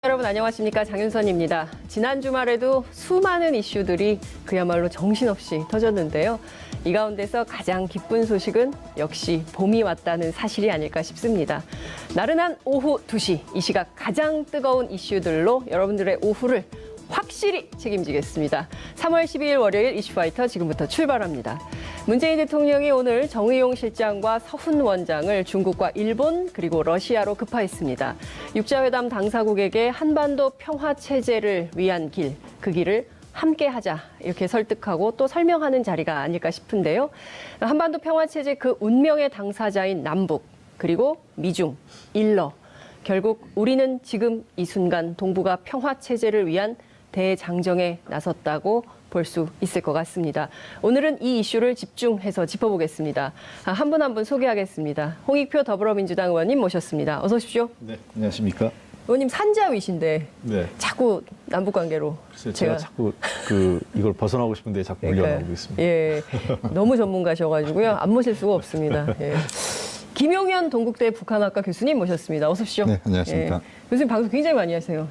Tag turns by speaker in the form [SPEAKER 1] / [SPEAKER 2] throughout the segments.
[SPEAKER 1] 여러분 안녕하십니까, 장윤선입니다. 지난 주말에도 수많은 이슈들이 그야말로 정신없이 터졌는데요. 이 가운데서 가장 기쁜 소식은 역시 봄이 왔다는 사실이 아닐까 싶습니다. 나른한 오후 2시, 이 시각 가장 뜨거운 이슈들로 여러분들의 오후를 확실히 책임지겠습니다. 3월 12일 월요일 이슈파이터 지금부터 출발합니다. 문재인 대통령이 오늘 정의용 실장과 서훈 원장을 중국과 일본 그리고 러시아로 급파했습니다. 육자회담 당사국에게 한반도 평화 체제를 위한 길, 그 길을 함께하자 이렇게 설득하고 또 설명하는 자리가 아닐까 싶은데요. 한반도 평화 체제 그 운명의 당사자인 남북 그리고 미중, 일러, 결국 우리는 지금 이 순간 동북아 평화 체제를 위한 대장정에 나섰다고 볼 수 있을 것 같습니다. 오늘은 이 이슈를 집중해서 짚어보겠습니다. 한 분 한 분 소개하겠습니다. 홍익표 더불어민주당 의원님 모셨습니다. 어서 오십시오.
[SPEAKER 2] 네, 안녕하십니까.
[SPEAKER 1] 의원님 산자위신데
[SPEAKER 2] 네.
[SPEAKER 1] 자꾸 남북관계로
[SPEAKER 2] 제가 자꾸 이걸 벗어나고 싶은데 자꾸 물려나오고 있습니다.
[SPEAKER 1] 예, 너무 전문가셔가지고요. 안 모실 수가 없습니다. 예. 김용현 동국대 북한학과 교수님 모셨습니다. 어서 오십시오.
[SPEAKER 3] 네, 안녕하십니까.
[SPEAKER 1] 예. 교수님 방송 굉장히 많이 하세요.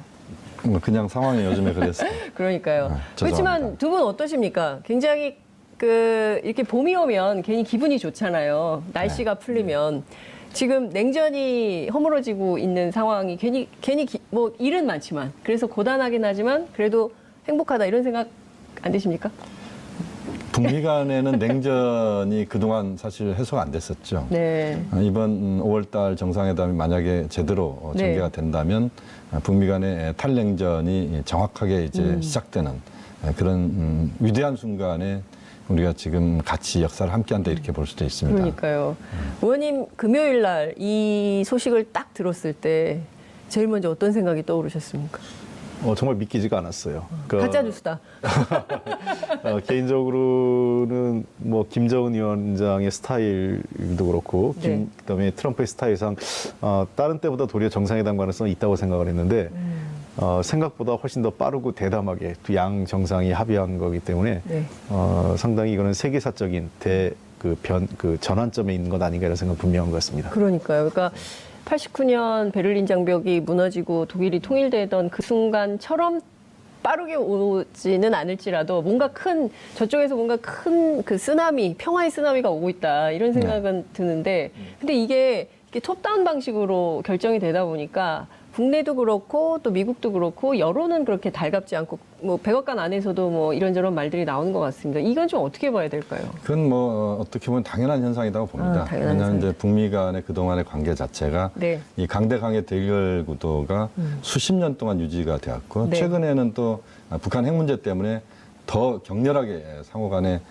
[SPEAKER 3] 그냥 상황이 요즘에 그랬어요.
[SPEAKER 1] 그러니까요.
[SPEAKER 3] 죄송합니다.
[SPEAKER 1] 그렇지만 두 분 어떠십니까? 굉장히 이렇게 봄이 오면 괜히 기분이 좋잖아요. 날씨가 풀리면. 지금 냉전이 허물어지고 있는 상황이 괜히 뭐 일은 많지만 그래서 고단하긴 하지만 그래도 행복하다 이런 생각 안 드십니까?
[SPEAKER 3] 북미 간에는 냉전이 그동안 사실 해소가 안 됐었죠.
[SPEAKER 1] 네.
[SPEAKER 3] 이번 5월 달 정상회담이 만약에 제대로
[SPEAKER 1] 네.
[SPEAKER 3] 전개가 된다면 북미 간의 탈냉전이 정확하게 이제 시작되는 그런 위대한 순간에 우리가 지금 같이 역사를 함께한다 이렇게 볼 수도 있습니다.
[SPEAKER 1] 그러니까요. 의원님 금요일 날 이 소식을 딱 들었을 때 제일 먼저 어떤 생각이 떠오르셨습니까?
[SPEAKER 2] 정말 믿기지가 않았어요.
[SPEAKER 1] 가짜 뉴스다.
[SPEAKER 2] 개인적으로는 뭐 김정은 위원장의 스타일도 그렇고,
[SPEAKER 1] 네.
[SPEAKER 2] 그다음에 트럼프의 스타일상 다른 때보다 도리어 정상회담 가능성이 있다고 생각을 했는데 생각보다 훨씬 더 빠르고 대담하게 두 양 정상이 합의한 거기 때문에
[SPEAKER 1] 네.
[SPEAKER 2] 상당히 이거는 세계사적인 전환점에 있는 것 아닌가 이런 생각 분명한 것 같습니다.
[SPEAKER 1] 그러니까요. 그러니까 89년 베를린 장벽이 무너지고 독일이 통일되던 그 순간처럼 빠르게 오지는 않을지라도 저쪽에서 뭔가 큰 그 쓰나미, 평화의 쓰나미가 오고 있다 이런 생각은 드는데 근데 이게 톱다운 방식으로 결정이 되다 보니까 국내도 그렇고 또 미국도 그렇고 여론은 그렇게 달갑지 않고 뭐 백악관 안에서도 뭐 이런저런 말들이 나오는 것 같습니다. 이건 좀 어떻게 봐야 될까요?
[SPEAKER 3] 그건 뭐 어떻게 보면 당연한 현상이라고 봅니다.
[SPEAKER 1] 당연한
[SPEAKER 3] 왜냐하면
[SPEAKER 1] 현상이다.
[SPEAKER 3] 이제 북미 간의 그동안의 관계 자체가
[SPEAKER 1] 네.
[SPEAKER 3] 이 강대강의 대결 구도가 수십 년 동안 유지가 되었고
[SPEAKER 1] 네.
[SPEAKER 3] 최근에는 또 북한 핵 문제 때문에 더 격렬하게 상호 간에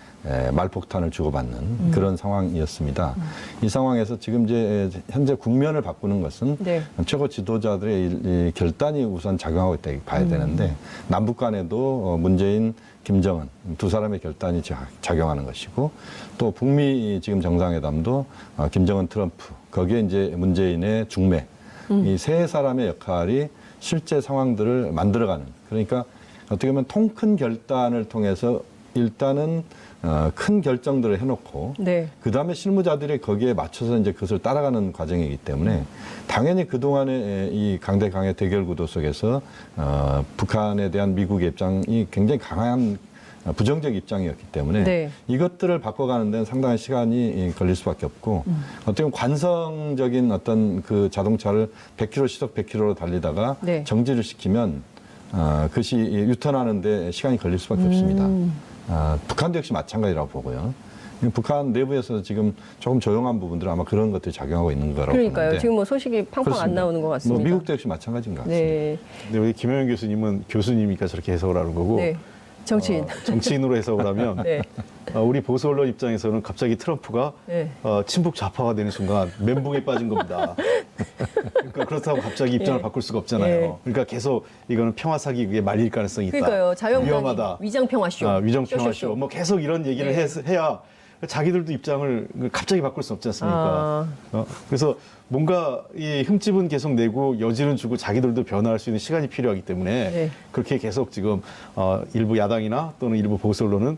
[SPEAKER 3] 말폭탄을 주고받는 그런 상황이었습니다. 이 상황에서 지금 이제 현재 국면을 바꾸는 것은
[SPEAKER 1] 네.
[SPEAKER 3] 최고 지도자들의 이 결단이 우선 작용하고 있다 봐야 되는데 남북 간에도 문재인, 김정은 두 사람의 결단이 작용하는 것이고 또 북미 지금 정상회담도 김정은, 트럼프 거기에 이제 문재인의 중매 이 세 사람의 역할이 실제 상황들을 만들어가는 그러니까 어떻게 보면 통 큰 결단을 통해서 일단은 큰 결정들을 해놓고
[SPEAKER 1] 네.
[SPEAKER 3] 그 다음에 실무자들이 거기에 맞춰서 이제 그것을 따라가는 과정이기 때문에 당연히 그동안의 이 강대강의 대결 구도 속에서 북한에 대한 미국의 입장이 굉장히 강한 부정적 입장이었기 때문에
[SPEAKER 1] 네.
[SPEAKER 3] 이것들을 바꿔가는 데는 상당한 시간이 걸릴 수밖에 없고 어떻게 보면 관성적인 어떤 그 자동차를 100km 시속 100km로 달리다가
[SPEAKER 1] 네.
[SPEAKER 3] 정지를 시키면 그것이 유턴하는데 시간이 걸릴 수밖에 없습니다. 북한도 역시 마찬가지라고 보고요. 북한 내부에서 지금 조금 조용한 부분들은 아마 그런 것들이 작용하고 있는 거라고
[SPEAKER 1] 그러니까요.
[SPEAKER 3] 보는데
[SPEAKER 1] 지금 뭐 소식이 팡팡
[SPEAKER 3] 그렇습니다.
[SPEAKER 1] 안 나오는 것 같습니다.
[SPEAKER 3] 뭐 미국도 역시 마찬가지인 것 같습니다.
[SPEAKER 1] 네.
[SPEAKER 2] 근데 우리 김영현 교수님은 교수님이니까 저렇게 해석을 하는 거고
[SPEAKER 1] 네. 정치인.
[SPEAKER 2] 정치인으로 해석을 하면
[SPEAKER 1] 네.
[SPEAKER 2] 우리 보수 언론 입장에서는 갑자기 트럼프가
[SPEAKER 1] 네.
[SPEAKER 2] 친북 좌파가 되는 순간 멘붕에 빠진 겁니다. 그러니까 그렇다고 갑자기 입장을
[SPEAKER 1] 예.
[SPEAKER 2] 바꿀 수가 없잖아요.
[SPEAKER 1] 예.
[SPEAKER 2] 그러니까 계속 이거는 평화 사기에 말릴 가능성이 있다.
[SPEAKER 1] 그러니까요. 자유한국당이
[SPEAKER 2] 위험하다.
[SPEAKER 1] 위장평화쇼.
[SPEAKER 2] 위정평화쇼. 뭐 계속 이런 얘기를
[SPEAKER 1] 네.
[SPEAKER 2] 해야 자기들도 입장을 갑자기 바꿀 수 없지 않습니까? 그래서 뭔가 이 흠집은 계속 내고 여지는 주고 자기들도 변화할 수 있는 시간이 필요하기 때문에
[SPEAKER 1] 네.
[SPEAKER 2] 그렇게 계속 지금 일부 야당이나 또는 일부 보수 언론은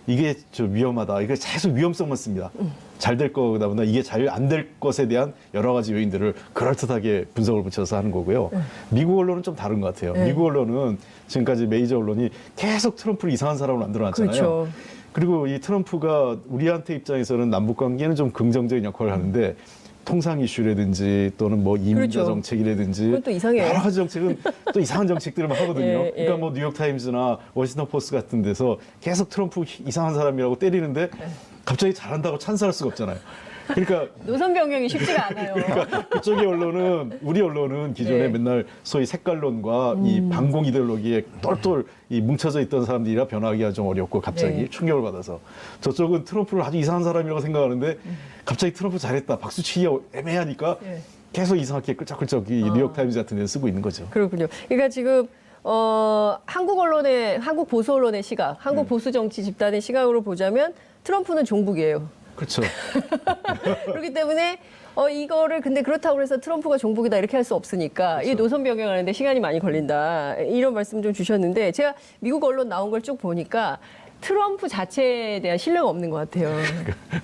[SPEAKER 2] 이게 좀 위험하다. 이게 계속 위험성만 씁니다. 잘 될 거다 보다 이게 잘 안 될 것에 대한 여러 가지 요인들을 그럴듯하게 분석을 붙여서 하는 거고요. 미국 언론은 좀 다른 것 같아요. 미국 언론은 지금까지 메이저 언론이 계속 트럼프를 이상한 사람으로 만들어놨잖아요.
[SPEAKER 1] 그렇죠.
[SPEAKER 2] 그리고 이 트럼프가 우리한테 입장에서는 남북 관계는 좀 긍정적인 역할을 하는데 통상 이슈라든지 또는 뭐 이민자
[SPEAKER 1] 그렇죠.
[SPEAKER 2] 정책이라든지
[SPEAKER 1] 그건 또 이상해요.
[SPEAKER 2] 여러 가지 정책은 또 이상한 정책들을 하거든요.
[SPEAKER 1] 예, 예.
[SPEAKER 2] 그러니까 뭐 뉴욕 타임즈나 워싱턴 포스트 같은 데서 계속 트럼프 이상한 사람이라고 때리는데 갑자기 잘한다고 찬사할 수가 없잖아요. 그러니까
[SPEAKER 1] 노선 변경이 쉽지가 않아요.
[SPEAKER 2] 그쪽의 언론은 우리 언론은 기존에
[SPEAKER 1] 네.
[SPEAKER 2] 맨날 소위 색깔론과 이 반공 이데올로기에 똘똘 이 뭉쳐져 있던 사람들이라 변화하기가 좀 어렵고 갑자기
[SPEAKER 1] 네.
[SPEAKER 2] 충격을 받아서 저쪽은 트럼프를 아주 이상한 사람이라고 생각하는데 갑자기 트럼프 잘했다 박수치기가 애매하니까
[SPEAKER 1] 네.
[SPEAKER 2] 계속 이상하게 끌적끌적 이 뉴욕 타임즈 같은 데 쓰고 있는 거죠.
[SPEAKER 1] 그렇군요. 그러니까 지금 한국 언론의 한국 보수 언론의 시각, 한국 보수 정치 집단의 시각으로 보자면 트럼프는 종북이에요.
[SPEAKER 2] 그렇죠.
[SPEAKER 1] 그렇기 때문에 이거를 근데 그렇다고 해서 트럼프가 종북이다 이렇게 할 수 없으니까 이 노선 변경하는데 시간이 많이 걸린다 이런 말씀 좀 주셨는데 제가 미국 언론 나온 걸 쭉 보니까 트럼프 자체에 대한 신뢰가 없는 것 같아요.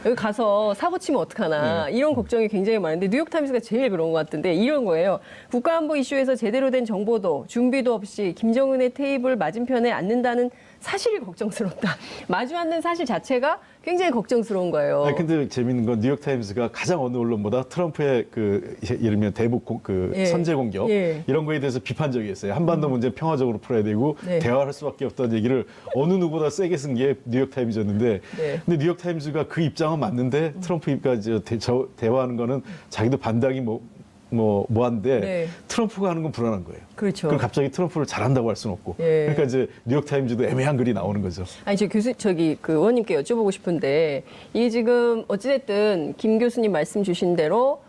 [SPEAKER 1] 여기 가서 사고 치면 어떡하나 이런 걱정이 굉장히 많은데 뉴욕타임스가 제일 그런 것 같은데 이런 거예요. 국가안보 이슈에서 제대로 된 정보도 준비도 없이 김정은의 테이블 맞은편에 앉는다는 사실이 걱정스럽다. 마주 앉는 사실 자체가 굉장히 걱정스러운 거예요.
[SPEAKER 2] 아니, 근데 재밌는 건 뉴욕 타임스가 가장 어느 언론보다 트럼프의 그 예를 들면 대북
[SPEAKER 1] 예.
[SPEAKER 2] 선제 공격
[SPEAKER 1] 예.
[SPEAKER 2] 이런 거에 대해서 비판적이었어요. 한반도 문제 평화적으로 풀어야 되고
[SPEAKER 1] 네.
[SPEAKER 2] 대화할 수밖에 없다는 얘기를 어느 누구보다 세게 쓴 게 뉴욕 타임즈였는데,
[SPEAKER 1] 네.
[SPEAKER 2] 근데 뉴욕 타임즈가 그 입장은 맞는데 트럼프가 대화하는 거는 자기도 반박이 뭐한데
[SPEAKER 1] 네.
[SPEAKER 2] 트럼프가 하는 건 불안한 거예요.
[SPEAKER 1] 그렇죠.
[SPEAKER 2] 그럼 갑자기 트럼프를 잘한다고 할 수는 없고,
[SPEAKER 1] 예.
[SPEAKER 2] 그러니까 이제 뉴욕 타임즈도 애매한 글이 나오는 거죠.
[SPEAKER 1] 아니 그 의원님께 여쭤보고 싶은데 이게 지금 어찌됐든 김 교수님 말씀 주신 대로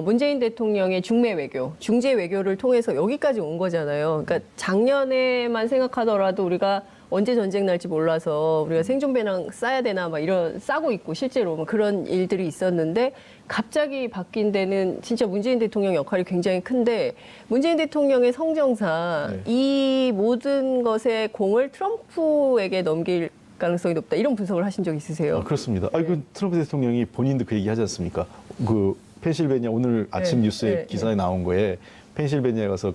[SPEAKER 1] 문재인 대통령의 중매 외교, 중재 외교를 통해서 여기까지 온 거잖아요. 그러니까 작년에만 생각하더라도 우리가 언제 전쟁 날지 몰라서 우리가 생존 배낭 싸야 되나 막 이런 싸고 있고 실제로 뭐 그런 일들이 있었는데 갑자기 바뀐 데는 진짜 문재인 대통령 역할이 굉장히 큰데 문재인 대통령의 성정상 이 모든 것의 공을 트럼프에게 넘길 가능성이 높다 이런 분석을 하신 적 있으세요?
[SPEAKER 2] 그렇습니다. 그 트럼프 대통령이 본인도 그 얘기 하지 않습니까? 그 펜실베니아 오늘 아침
[SPEAKER 1] 네,
[SPEAKER 2] 뉴스에
[SPEAKER 1] 네,
[SPEAKER 2] 기사에 나온 거에 펜실베니아에 가서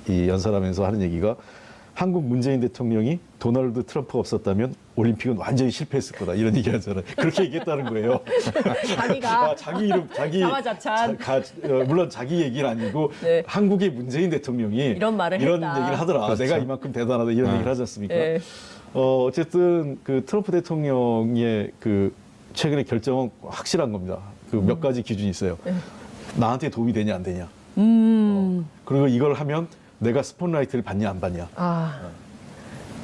[SPEAKER 2] 연설하면서 하는 얘기가 한국 문재인 대통령이 도널드 트럼프가 없었다면 올림픽은 완전히 실패했을 거다 이런 얘기 하잖아요. 그렇게 얘기했다는 거예요.
[SPEAKER 1] 자기가
[SPEAKER 2] 자기 이름,
[SPEAKER 1] 자화자찬.
[SPEAKER 2] 물론 자기 얘기는 아니고
[SPEAKER 1] 네.
[SPEAKER 2] 한국의 문재인 대통령이
[SPEAKER 1] 이런 말을
[SPEAKER 2] 이런
[SPEAKER 1] 했다.
[SPEAKER 2] 얘기를 하더라.
[SPEAKER 3] 그렇죠.
[SPEAKER 2] 내가 이만큼 대단하다 이런 얘기를 하지 않습니까?
[SPEAKER 1] 네.
[SPEAKER 2] 어쨌든 그 트럼프 대통령의 그 최근의 결정은 확실한 겁니다. 그 몇 가지 기준이 있어요. 나한테 도움이 되냐 안 되냐. 그리고 이걸 하면 내가 스포트라이트를 받냐 안 받냐.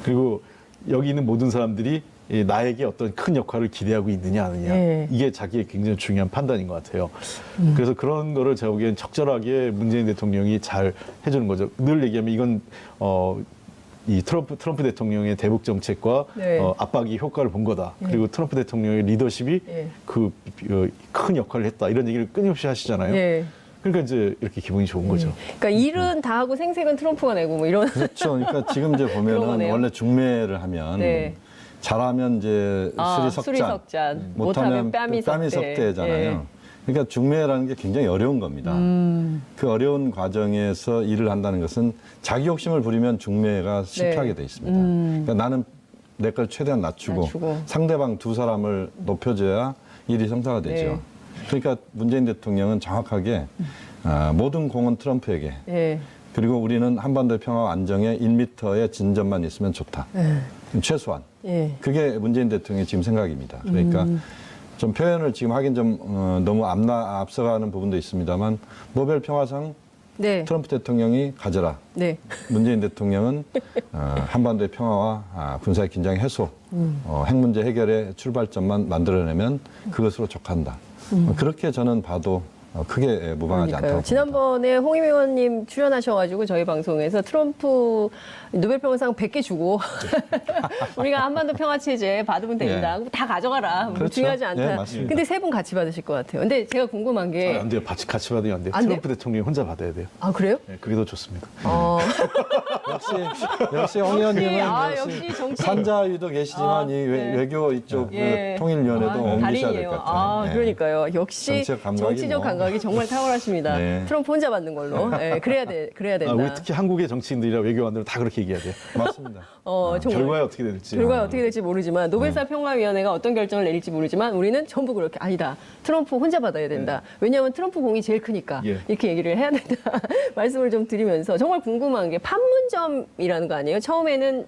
[SPEAKER 2] 그리고 여기 있는 모든 사람들이 나에게 어떤 큰 역할을 기대하고 있느냐 아니냐.
[SPEAKER 1] 네.
[SPEAKER 2] 이게 자기의 굉장히 중요한 판단인 것 같아요. 그래서 그런 거를 제가 보기엔 적절하게 문재인 대통령이 잘 해주는 거죠. 늘 얘기하면 이건 이 트럼프 대통령의 대북 정책과
[SPEAKER 1] 네.
[SPEAKER 2] 압박이 효과를 본 거다. 그리고 트럼프 대통령의 리더십이 그 큰 역할을 했다. 이런 얘기를 끊임없이 하시잖아요.
[SPEAKER 1] 네.
[SPEAKER 2] 그러니까 이제 이렇게 기분이 좋은 거죠.
[SPEAKER 1] 그러니까 일은 다 하고 생색은 트럼프가 내고 뭐 이런.
[SPEAKER 3] 그렇죠. 그러니까 지금 이제
[SPEAKER 1] 그런
[SPEAKER 3] 보면은
[SPEAKER 1] 거네요.
[SPEAKER 3] 원래 중매를 하면
[SPEAKER 1] 네.
[SPEAKER 3] 잘하면 이제 수리석잔,
[SPEAKER 1] 수리석잔. 못하면 뺨이 석대.
[SPEAKER 3] 석대잖아요.
[SPEAKER 1] 예.
[SPEAKER 3] 그러니까 중매라는 게 굉장히 어려운 겁니다. 그 어려운 과정에서 일을 한다는 것은 자기 욕심을 부리면 중매가 실패하게 돼 있습니다. 그러니까 나는 내 걸 최대한 낮추고 상대방 두 사람을 높여줘야 일이 성사가 되죠.
[SPEAKER 1] 네.
[SPEAKER 3] 그러니까 문재인 대통령은 정확하게 모든 공은 트럼프에게
[SPEAKER 1] 예.
[SPEAKER 3] 그리고 우리는 한반도의 평화와 안정에 1m의 진전만 있으면 좋다. 최소한.
[SPEAKER 1] 예.
[SPEAKER 3] 그게 문재인 대통령의 지금 생각입니다. 그러니까 좀 표현을 지금 하긴 좀 너무 앞서가는 부분도 있습니다만 노벨 평화상
[SPEAKER 1] 네.
[SPEAKER 3] 트럼프 대통령이 가져라.
[SPEAKER 1] 네.
[SPEAKER 3] 문재인 대통령은 한반도의 평화와 군사의 긴장 해소, 핵 문제 해결의 출발점만 만들어내면 그것으로 족한다. 그렇게 저는 봐도 크게 무방하지 않다고 봅니다.
[SPEAKER 1] 지난번에 홍임 의원님 출연하셔가지고 저희 방송에서 트럼프 노벨평화상 100개 주고 우리가 한반도 평화체제 받으면 됩니다. 다 가져가라. 뭐
[SPEAKER 3] 그렇죠.
[SPEAKER 1] 중요하지 않다.
[SPEAKER 3] 네, 맞습니다.
[SPEAKER 1] 근데 세 분 같이 받으실 것 같아요. 근데 제가 궁금한 게
[SPEAKER 2] 안 돼요. 같이 받으면 안 돼요.
[SPEAKER 1] 안
[SPEAKER 2] 트럼프 대통령이 혼자 받아야 돼요.
[SPEAKER 1] 아, 그래요?
[SPEAKER 2] 네, 그게 더 좋습니다.
[SPEAKER 3] 역시 홍 의원님은
[SPEAKER 1] 역시 정치.
[SPEAKER 3] 산자위도 계시지만 이
[SPEAKER 1] 네.
[SPEAKER 3] 외교 이쪽
[SPEAKER 1] 예.
[SPEAKER 3] 그 통일위원회도 옮기셔야 될 것 같아요. 네.
[SPEAKER 1] 그러니까요. 역시 정치적 감각이 정말 탁월하십니다.
[SPEAKER 3] 네.
[SPEAKER 1] 트럼프 혼자 받는 걸로. 그래야 된다.
[SPEAKER 2] 우리 특히 한국의 정치인들이나 외교관들은 다 그렇게 얘기해야 돼요.
[SPEAKER 3] 맞습니다.
[SPEAKER 1] 정말.
[SPEAKER 2] 결과에 어떻게 될지.
[SPEAKER 1] 결과가 어떻게 될지 모르지만 노벨상 평화위원회가 어떤 결정을 내릴지 모르지만 우리는 전부 그렇게 아니다. 트럼프 혼자 받아야 된다. 왜냐하면 트럼프 공이 제일 크니까
[SPEAKER 2] 예.
[SPEAKER 1] 이렇게 얘기를 해야 된다. 말씀을 좀 드리면서 정말 궁금한 게 판문점이라는 거 아니에요? 처음에는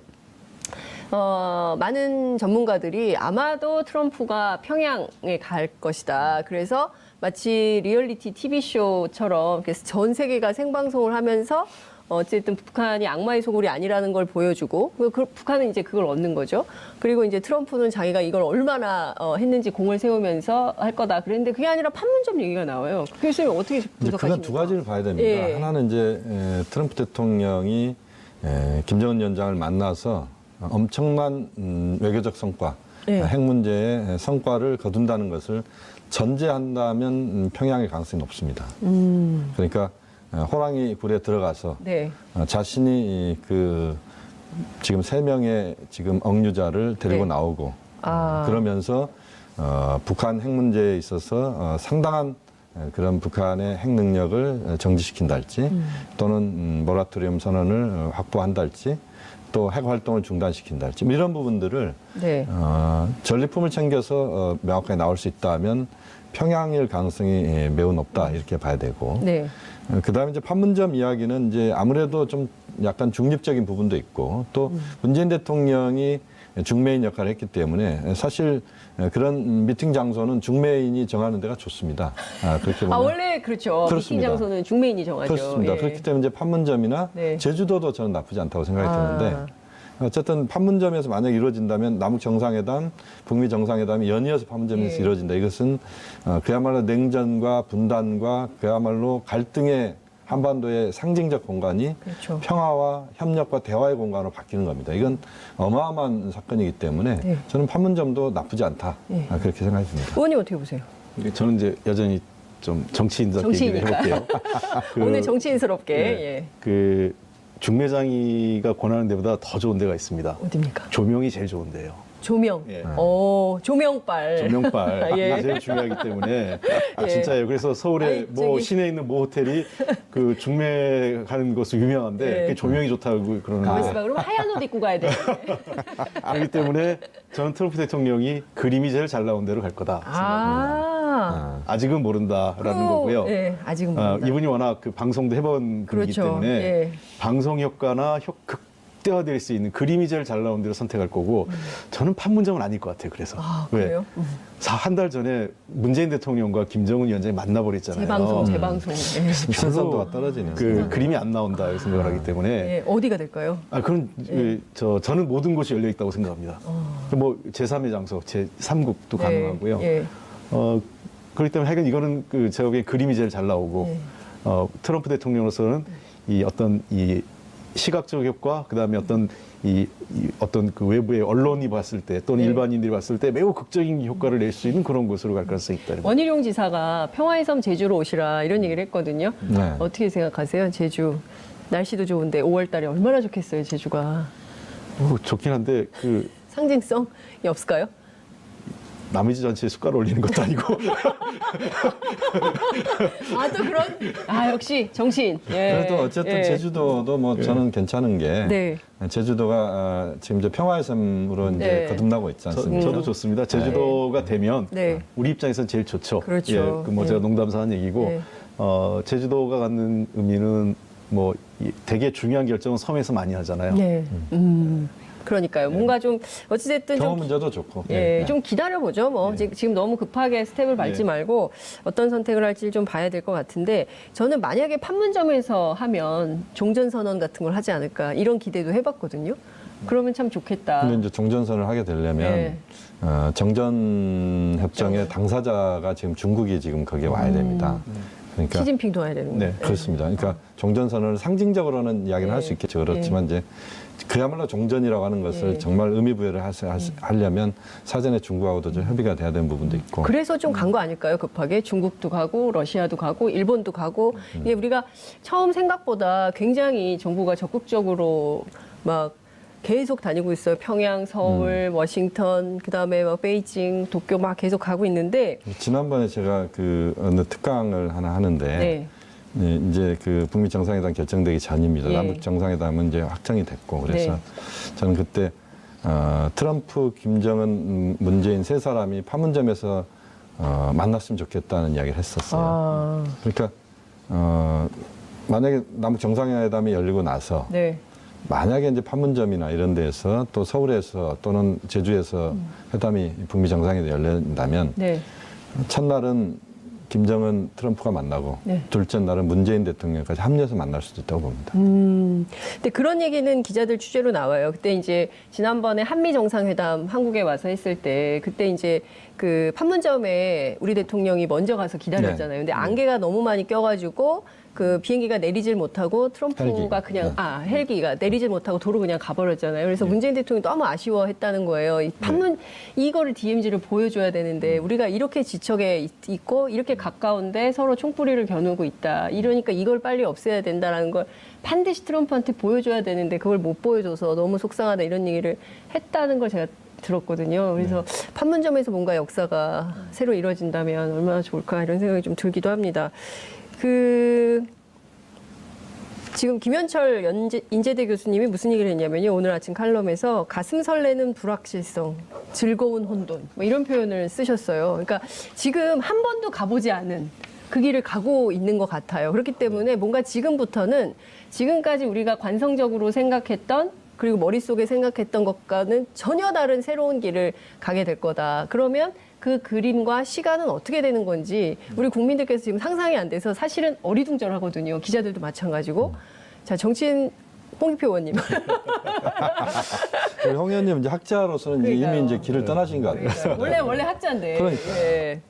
[SPEAKER 1] 많은 전문가들이 아마도 트럼프가 평양에 갈 것이다. 그래서 마치 리얼리티 TV쇼처럼 전 세계가 생방송을 하면서 어쨌든 북한이 악마의 소굴이 아니라는 걸 보여주고 북한은 이제 그걸 얻는 거죠. 그리고 이제 트럼프는 자기가 이걸 얼마나 했는지 공을 세우면서 할 거다. 그랬는데 그게 아니라 판문점 얘기가 나와요. 교수님 어떻게 분석하십니까?
[SPEAKER 3] 그건 두 가지를 봐야 됩니다.
[SPEAKER 1] 예.
[SPEAKER 3] 하나는 이제 트럼프 대통령이 김정은 위원장을 만나서 엄청난 외교적 성과,
[SPEAKER 1] 예.
[SPEAKER 3] 핵 문제의 성과를 거둔다는 것을 전제한다면 평양의 가능성이 높습니다. 그러니까 호랑이 굴에 들어가서
[SPEAKER 1] 네.
[SPEAKER 3] 자신이 그 지금 3명의 지금 억류자를 데리고
[SPEAKER 1] 네.
[SPEAKER 3] 나오고
[SPEAKER 1] 아.
[SPEAKER 3] 그러면서 북한 핵 문제에 있어서 상당한 그런 북한의 핵 능력을 정지시킨달지 또는 모라토리엄 선언을 확보한달지 또 핵 활동을 중단시킨달지 이런 부분들을
[SPEAKER 1] 네.
[SPEAKER 3] 전리품을 챙겨서 명확하게 나올 수 있다면 평양일 가능성이 매우 높다 이렇게 봐야 되고
[SPEAKER 1] 네.
[SPEAKER 3] 그다음에 이제 판문점 이야기는 이제 아무래도 좀 약간 중립적인 부분도 있고 또 문재인 대통령이 중매인 역할을 했기 때문에 사실 그런 미팅 장소는 중매인이 정하는 데가 좋습니다. 그렇게 보면
[SPEAKER 1] 원래 그렇죠.
[SPEAKER 3] 그렇습니다.
[SPEAKER 1] 미팅 장소는 중매인이 정하죠.
[SPEAKER 3] 그렇습니다.
[SPEAKER 1] 예.
[SPEAKER 3] 그렇기 때문에 이제 판문점이나
[SPEAKER 1] 네.
[SPEAKER 3] 제주도도 저는 나쁘지 않다고 생각이 드는데 어쨌든 판문점에서 만약 이루어진다면 남북 정상회담, 북미 정상회담이 연이어서 판문점에서
[SPEAKER 1] 예.
[SPEAKER 3] 이루어진다. 이것은 그야말로 냉전과 분단과 그야말로 갈등의 한반도의 상징적 공간이
[SPEAKER 1] 그렇죠.
[SPEAKER 3] 평화와 협력과 대화의 공간으로 바뀌는 겁니다. 이건 어마어마한 사건이기 때문에
[SPEAKER 1] 네.
[SPEAKER 3] 저는 판문점도 나쁘지 않다.
[SPEAKER 1] 예.
[SPEAKER 3] 그렇게 생각이 듭니다.
[SPEAKER 1] 의원님 어떻게 보세요?
[SPEAKER 2] 저는 이제 여전히 좀 정치인답게 얘기를
[SPEAKER 1] 정치이니까.
[SPEAKER 2] 해볼게요.
[SPEAKER 1] 오늘 정치인스럽게.
[SPEAKER 2] 예.
[SPEAKER 1] 예.
[SPEAKER 2] 그 중매장이가 권하는 데보다 더 좋은 데가 있습니다.
[SPEAKER 1] 어디입니까?
[SPEAKER 2] 조명이 제일 좋은데요.
[SPEAKER 1] 조명.
[SPEAKER 2] 예.
[SPEAKER 1] 조명빨.
[SPEAKER 2] 조명빨
[SPEAKER 1] 예.
[SPEAKER 2] 이게 제일 중요하기 때문에
[SPEAKER 1] 예.
[SPEAKER 2] 진짜예요. 그래서 서울에
[SPEAKER 1] 아니,
[SPEAKER 2] 뭐
[SPEAKER 1] 저기-
[SPEAKER 2] 시내에 있는 모 호텔이 그 중매 가는 곳으로 유명한데
[SPEAKER 1] 예.
[SPEAKER 2] 그게 조명이 좋다고
[SPEAKER 1] 가만있어
[SPEAKER 2] 그러는데
[SPEAKER 1] 봐. 그럼 하얀 옷 입고 가야 돼.
[SPEAKER 2] 그렇기 때문에 저는 트럼프 대통령이 그림이 제일 잘 나온 데로 갈 거다 생각합니다. 아직은 모른다라는 거고요.
[SPEAKER 1] 예, 아직은 모른다.
[SPEAKER 2] 이분이 워낙 그 방송도 해본 분이기
[SPEAKER 1] 그렇죠.
[SPEAKER 2] 때문에
[SPEAKER 1] 예.
[SPEAKER 2] 방송 효과나 극대화될 수 있는 그림이 제일 잘 나온 데로 선택할 거고 저는 판문점은 아닐 것 같아요. 그래서
[SPEAKER 1] 그래요?
[SPEAKER 2] 한 달 전에 문재인 대통령과 김정은 위원장이 만나버렸잖아요.
[SPEAKER 1] 재방송. 예.
[SPEAKER 3] 신선도가 떨어지는.
[SPEAKER 2] 그 그림이 안 나온다 생각을 하기 때문에
[SPEAKER 1] 예, 어디가 될까요?
[SPEAKER 2] 그럼 저는 모든 곳이 열려 있다고 생각합니다. 뭐 제3의 장소, 제3국도 가능하고요.
[SPEAKER 1] 예.
[SPEAKER 2] 그렇기 때문에 하여간 이거는 제가 보기엔 그림이 제일 잘 나오고 트럼프 대통령으로서는 이 어떤 이 시각적 효과 그다음에 어떤 어떤 그 외부의 언론이 봤을 때 또는
[SPEAKER 1] 네.
[SPEAKER 2] 일반인들이 봤을 때 매우 극적인 효과를 낼 수 있는 그런 곳으로 갈 가능성이 있다.
[SPEAKER 1] 원희룡 지사가 평화의 섬 제주로 오시라 이런 얘기를 했거든요.
[SPEAKER 3] 네.
[SPEAKER 1] 어떻게 생각하세요? 제주 날씨도 좋은데 5월 달에 얼마나 좋겠어요, 제주가.
[SPEAKER 2] 좋긴 한데
[SPEAKER 1] 상징성이 없을까요?
[SPEAKER 2] 남의 집 잔치에 숟가락 올리는 것도 아니고
[SPEAKER 1] 또 그런 역시 정치인. 예.
[SPEAKER 3] 그래도 어쨌든
[SPEAKER 1] 예.
[SPEAKER 3] 제주도도 뭐 저는 괜찮은 게
[SPEAKER 1] 네.
[SPEAKER 3] 제주도가 지금 이제 평화의 섬으로
[SPEAKER 1] 네.
[SPEAKER 3] 이제 거듭나고 있지 않습니까?
[SPEAKER 2] 저도 좋습니다. 제주도가 되면
[SPEAKER 1] 네.
[SPEAKER 2] 우리 입장에서는 제일 좋죠.
[SPEAKER 1] 그렇죠.
[SPEAKER 2] 뭐 제가 농담삼아 한 얘기고
[SPEAKER 1] 네.
[SPEAKER 2] 제주도가 갖는 의미는 뭐 되게 중요한 결정은 섬에서 많이 하잖아요.
[SPEAKER 1] 네. 그러니까요. 뭔가 좀 어찌됐든
[SPEAKER 3] 경험
[SPEAKER 1] 좀
[SPEAKER 3] 문제도 좋고.
[SPEAKER 1] 예, 좀 기다려보죠. 뭐 지금 너무 급하게 스텝을 밟지
[SPEAKER 2] 네.
[SPEAKER 1] 말고 어떤 선택을 할지 좀 봐야 될 것 같은데 저는 만약에 판문점에서 하면 종전선언 같은 걸 하지 않을까 이런 기대도 해봤거든요. 그러면 참 좋겠다.
[SPEAKER 3] 근데 이제 종전선을 하게 되려면
[SPEAKER 1] 네.
[SPEAKER 3] 정전 협정의 당사자가 지금 중국이 지금 거기에 와야 됩니다. 그러니까
[SPEAKER 1] 시진핑도 와야 되는 거예요.
[SPEAKER 2] 네.
[SPEAKER 3] 그렇습니다. 그러니까 종전선언을 상징적으로는 이야기는
[SPEAKER 1] 네.
[SPEAKER 3] 할 수 있겠죠. 그렇지만 이제 그야말로 종전이라고 하는 것을 정말 의미 부여를 하려면 사전에 중국하고도 좀 협의가 돼야 되는 부분도 있고.
[SPEAKER 1] 그래서 좀 간 거 아닐까요? 급하게 중국도 가고 러시아도 가고 일본도 가고 이게 우리가 처음 생각보다 굉장히 정부가 적극적으로 막 계속 다니고 있어요. 평양, 서울, 워싱턴, 그다음에 막 베이징, 도쿄 막 계속 가고 있는데
[SPEAKER 3] 지난번에 제가 그 어느 특강을 하나 하는데
[SPEAKER 1] 네.
[SPEAKER 3] 네, 이제 그 북미 정상회담 결정되기 전입니다.
[SPEAKER 1] 예.
[SPEAKER 3] 남북 정상회담은 이제 확정이 됐고 그래서
[SPEAKER 1] 네.
[SPEAKER 3] 저는 그때 트럼프, 김정은, 문재인 세 사람이 판문점에서 만났으면 좋겠다는 이야기를 했었어요.
[SPEAKER 1] 아,
[SPEAKER 3] 그러니까 만약에 남북 정상회담이 열리고 나서
[SPEAKER 1] 네.
[SPEAKER 3] 만약에 이제 판문점이나 이런 데에서 또 서울에서 또는 제주에서 회담이 북미 정상회담이 열린다면
[SPEAKER 1] 네.
[SPEAKER 3] 첫날은 김정은, 트럼프가 만나고
[SPEAKER 1] 네.
[SPEAKER 3] 둘째 날은 문재인 대통령까지 합류해서 만날 수도 있다고 봅니다.
[SPEAKER 1] 근데 그런 얘기는 기자들 취재로 나와요. 그때 이제 지난번에 한미 정상회담 한국에 와서 했을 때 그때 이제 그 판문점에 우리 대통령이 먼저 가서 기다렸잖아요. 근데 안개가 너무 많이 껴가지고 그 비행기가 내리질 못하고 트럼프가
[SPEAKER 3] 헬기가.
[SPEAKER 1] 그냥 헬기가 내리질 못하고 도로 그냥 가버렸잖아요. 그래서 문재인 대통령이 너무 아쉬워했다는 거예요. 이 이거를 DMZ를 보여줘야 되는데 우리가 이렇게 지척에 있고 이렇게 가까운데 서로 총뿌리를 겨누고 있다. 이러니까 이걸 빨리 없애야 된다라는 걸 반드시 트럼프한테 보여줘야 되는데 그걸 못 보여줘서 너무 속상하다 이런 얘기를 했다는 걸 제가 들었거든요. 그래서 판문점에서 뭔가 역사가 새로 이루어진다면 얼마나 좋을까 이런 생각이 좀 들기도 합니다. 지금 김현철 인제대 교수님이 무슨 얘기를 했냐면요. 오늘 아침 칼럼에서 가슴 설레는 불확실성, 즐거운 혼돈 뭐 이런 표현을 쓰셨어요. 그러니까 지금 한 번도 가보지 않은 그 길을 가고 있는 것 같아요. 그렇기 때문에 뭔가 지금부터는 지금까지 우리가 관성적으로 생각했던 그리고 머릿속에 생각했던 것과는 전혀 다른 새로운 길을 가게 될 거다. 그러면 그 그림과 시간은 어떻게 되는 건지 우리 국민들께서 지금 상상이 안 돼서 사실은 어리둥절하거든요. 기자들도 마찬가지고. 자, 정치인 홍익표 의원님.
[SPEAKER 3] 우리 홍 의원님 이제 학자로서는 이제
[SPEAKER 1] 그러니까요.
[SPEAKER 3] 이미 이제 길을 떠나신 것 같아요.
[SPEAKER 1] 원래 학자인데.
[SPEAKER 3] 그러니까.
[SPEAKER 1] 예.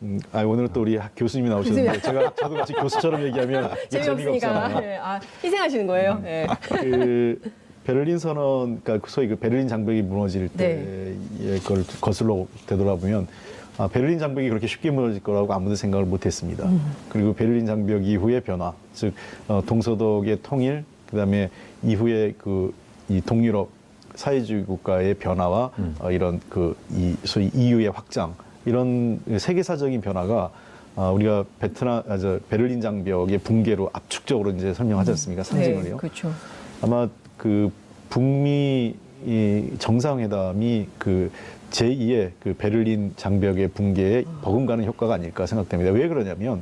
[SPEAKER 2] 오늘 또 우리 교수님이 나오셨는데 저도 같이 교수처럼 얘기하면 재미가
[SPEAKER 1] 재미없으니까.
[SPEAKER 2] 없잖아요.
[SPEAKER 1] 예. 희생하시는 거예요. 예.
[SPEAKER 2] 그 베를린 선언, 그러니까 소위 그 베를린 장벽이 무너질 때의 걸 거슬러 되돌아보면 베를린 장벽이 그렇게 쉽게 무너질 거라고 아무도 생각을 못했습니다. 그리고 베를린 장벽 이후의 변화, 즉 동서독의 통일, 그다음에 이후에 이 동유럽 사회주의 국가의 변화와 이런 이 소위 EU의 확장, 이런 세계사적인 변화가 우리가 베를린 장벽의 붕괴로 압축적으로 이제 설명하지 않습니까? 상징을요.
[SPEAKER 1] 네, 그렇죠.
[SPEAKER 2] 아마 그 북미 이 정상회담이 그 제2의 그 베를린 장벽의 붕괴에 버금가는 효과가 아닐까 생각됩니다. 왜 그러냐면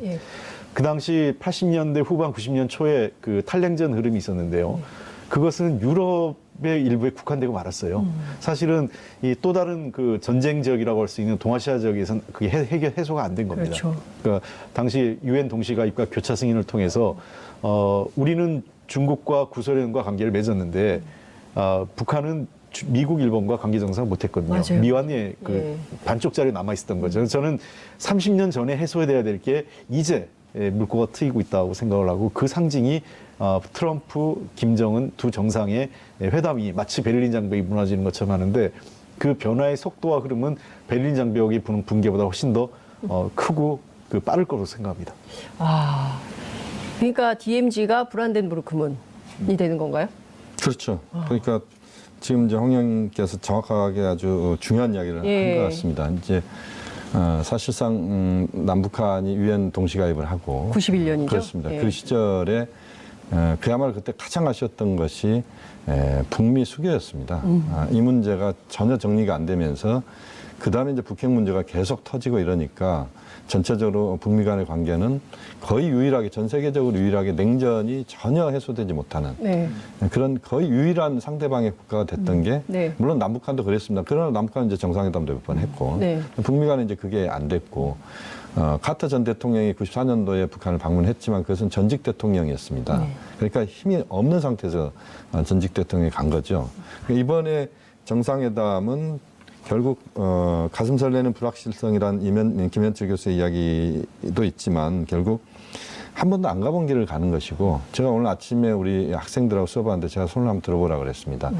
[SPEAKER 2] 그 당시 80년대 후반 90년 초에 그 탈냉전 흐름이 있었는데요. 그것은 유럽의 일부에 국한되고 말았어요. 사실은 이 또 다른 그 전쟁 지역이라고 할 수 있는 동아시아 지역에서는 그게 해소가 안 된 겁니다.
[SPEAKER 1] 그렇죠.
[SPEAKER 2] 그러니까 당시 유엔 동시가입과 교차 승인을 통해서 우리는 중국과 구소련과 관계를 맺었는데 북한은 미국, 일본과 관계 정상 못했거든요.
[SPEAKER 1] 맞아요.
[SPEAKER 2] 미완의 반쪽짜리 남아 있었던 거죠. 저는 30년 전에 해소해야 될 게 이제 물꼬가 트이고 있다고 생각을 하고 그 상징이 트럼프, 김정은 두 정상의 회담이 마치 베를린 장벽이 무너지는 것처럼 하는데 그 변화의 속도와 흐름은 베를린 장벽이 부는 붕괴보다 훨씬 더 크고 빠를 거로 생각합니다.
[SPEAKER 1] 그러니까 DMZ가 브란덴부르크 크문이 되는 건가요?
[SPEAKER 3] 그렇죠. 그러니까 지금 이제 홍 의원께서 정확하게 아주 중요한 이야기를 한 것 같습니다. 이제 사실상 남북한이 유엔 동시가입을 하고
[SPEAKER 1] 91년이죠.
[SPEAKER 3] 그렇습니다. 그 시절에 그야말로 그때 가장 아쉬웠던 것이 북미 수교였습니다. 이 문제가 전혀 정리가 안 되면서 그 다음에 이제 북핵 문제가 계속 터지고 이러니까 전체적으로 북미 간의 관계는 거의 유일하게 전 세계적으로 유일하게 냉전이 전혀 해소되지 못하는 그런 거의 유일한 상대방의 국가가 됐던 게 물론 남북한도 그랬습니다. 그러나 남북한은 이제 정상회담도 몇 번 했고 북미 간에 이제 그게 안 됐고 카터 전 대통령이 94년도에 북한을 방문했지만 그것은 전직 대통령이었습니다. 그러니까 힘이 없는 상태에서 전직 대통령이 간 거죠. 이번에 정상회담은 결국 가슴 설레는 불확실성이란 김현철 교수의 이야기도 있지만 결국 한 번도 안 가본 길을 가는 것이고 제가 오늘 아침에 우리 학생들하고 수업하는데 제가 손을 한번 들어보라고 그랬습니다.